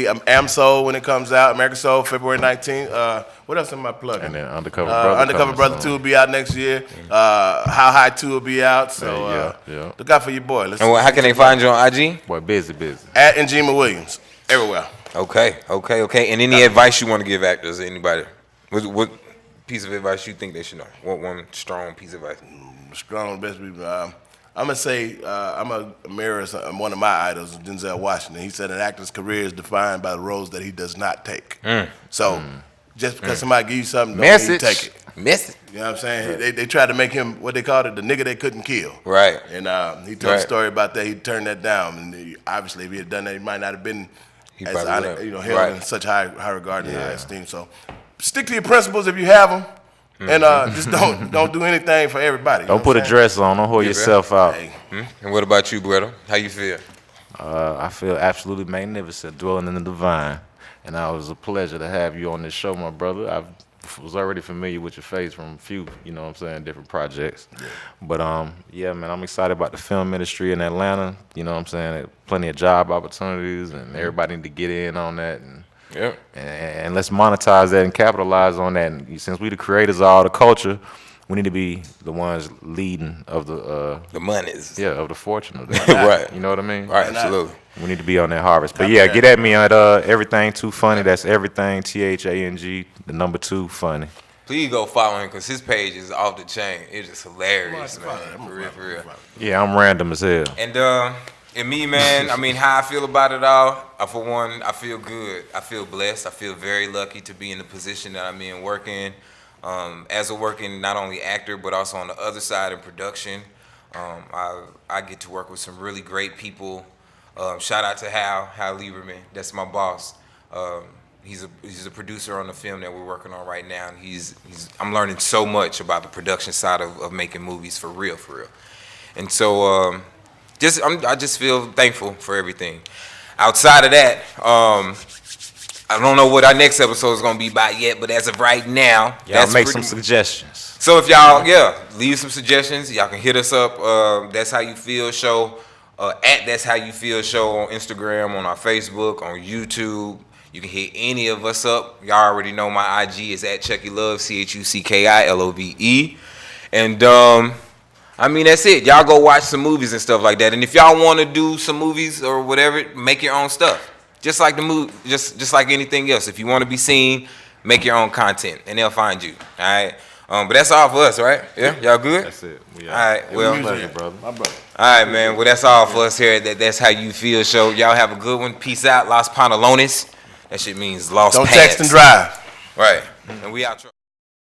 AMSO when it comes out. American Soul February 19th. What else am I plugging? And then Undercover Brother. Undercover Brother 2 will be out next year. How High 2 will be out. So look out for your boy. And how can they find you on IG? Boy, busy. At Njema Williams everywhere. Okay. And any advice you want to give actors? Anybody? What piece of advice you think they should know? What one strong piece of advice? Strong, best people. I'm gonna say I'm a mirror one of my idols, Denzel Washington. He said an actor's career is defined by the roles that he does not take. So just because somebody gives you something, don't mean take it. Message. You know what I'm saying? They tried to make him what they called it, the nigga they couldn't kill. Right. And he told a story about that. He turned that down, and obviously if he had done that, he might not have been as held in such high regard and high esteem. So stick to your principles if you have them. And just don't do anything for everybody. Don't put a dress on. Don't hold yourself out. Hey. And what about you, brother? How you feel? I feel absolutely magnificent, dwelling in the divine. And it was a pleasure to have you on this show, my brother. I was already familiar with your face from a few, different projects. Yeah. But man, I'm excited about the film industry in Atlanta. You know what I'm saying? Plenty of job opportunities, and everybody need to get in on that. And let's monetize that and capitalize on that. And since we the creators of all the culture, we need to be the ones leading of the monies. Yeah, of the fortune of that. Right. You know what I mean? Right, absolutely. We need to be on that harvest. But yeah, get at me at everything too funny. That's everything THANG, the number 2 funny. Please go follow him because his page is off the chain. It's just hilarious, man. For real. Yeah, I'm random as hell. And me, man, I mean, how I feel about it all, for one, I feel good. I feel blessed. I feel very lucky to be in the position that I'm in working. As a working not only actor, but also on the other side in production. I get to work with some really great people. Shout out to Hal Lieberman. That's my boss. He's a producer on the film that we're working on right now. And I'm learning so much about the production side of making movies for real. And so I just feel thankful for everything. Outside of that, I don't know what our next episode is gonna be about yet, but as of right now, y'all make some suggestions. So if y'all, leave some suggestions. Y'all can hit us up. That's How You Feel Show. At That's How You Feel Show on Instagram, on our Facebook, on YouTube. You can hit any of us up. Y'all already know my IG is at Chucky Love, ChuckyLove. And I mean, that's it. Y'all go watch some movies and stuff like that. And if y'all want to do some movies or whatever, make your own stuff. Just like the movie, just like anything else. If you want to be seen, make your own content, and they'll find you. All right. But that's all for us, right? Yeah, y'all good? That's it. All right. Well, pleasure, brother. My brother. All right, man. Well, that's all for us here at That's How You Feel Show. Y'all have a good one. Peace out. Los Pantalones. That shit means lost pants. Don't text and drive. Right. And we out.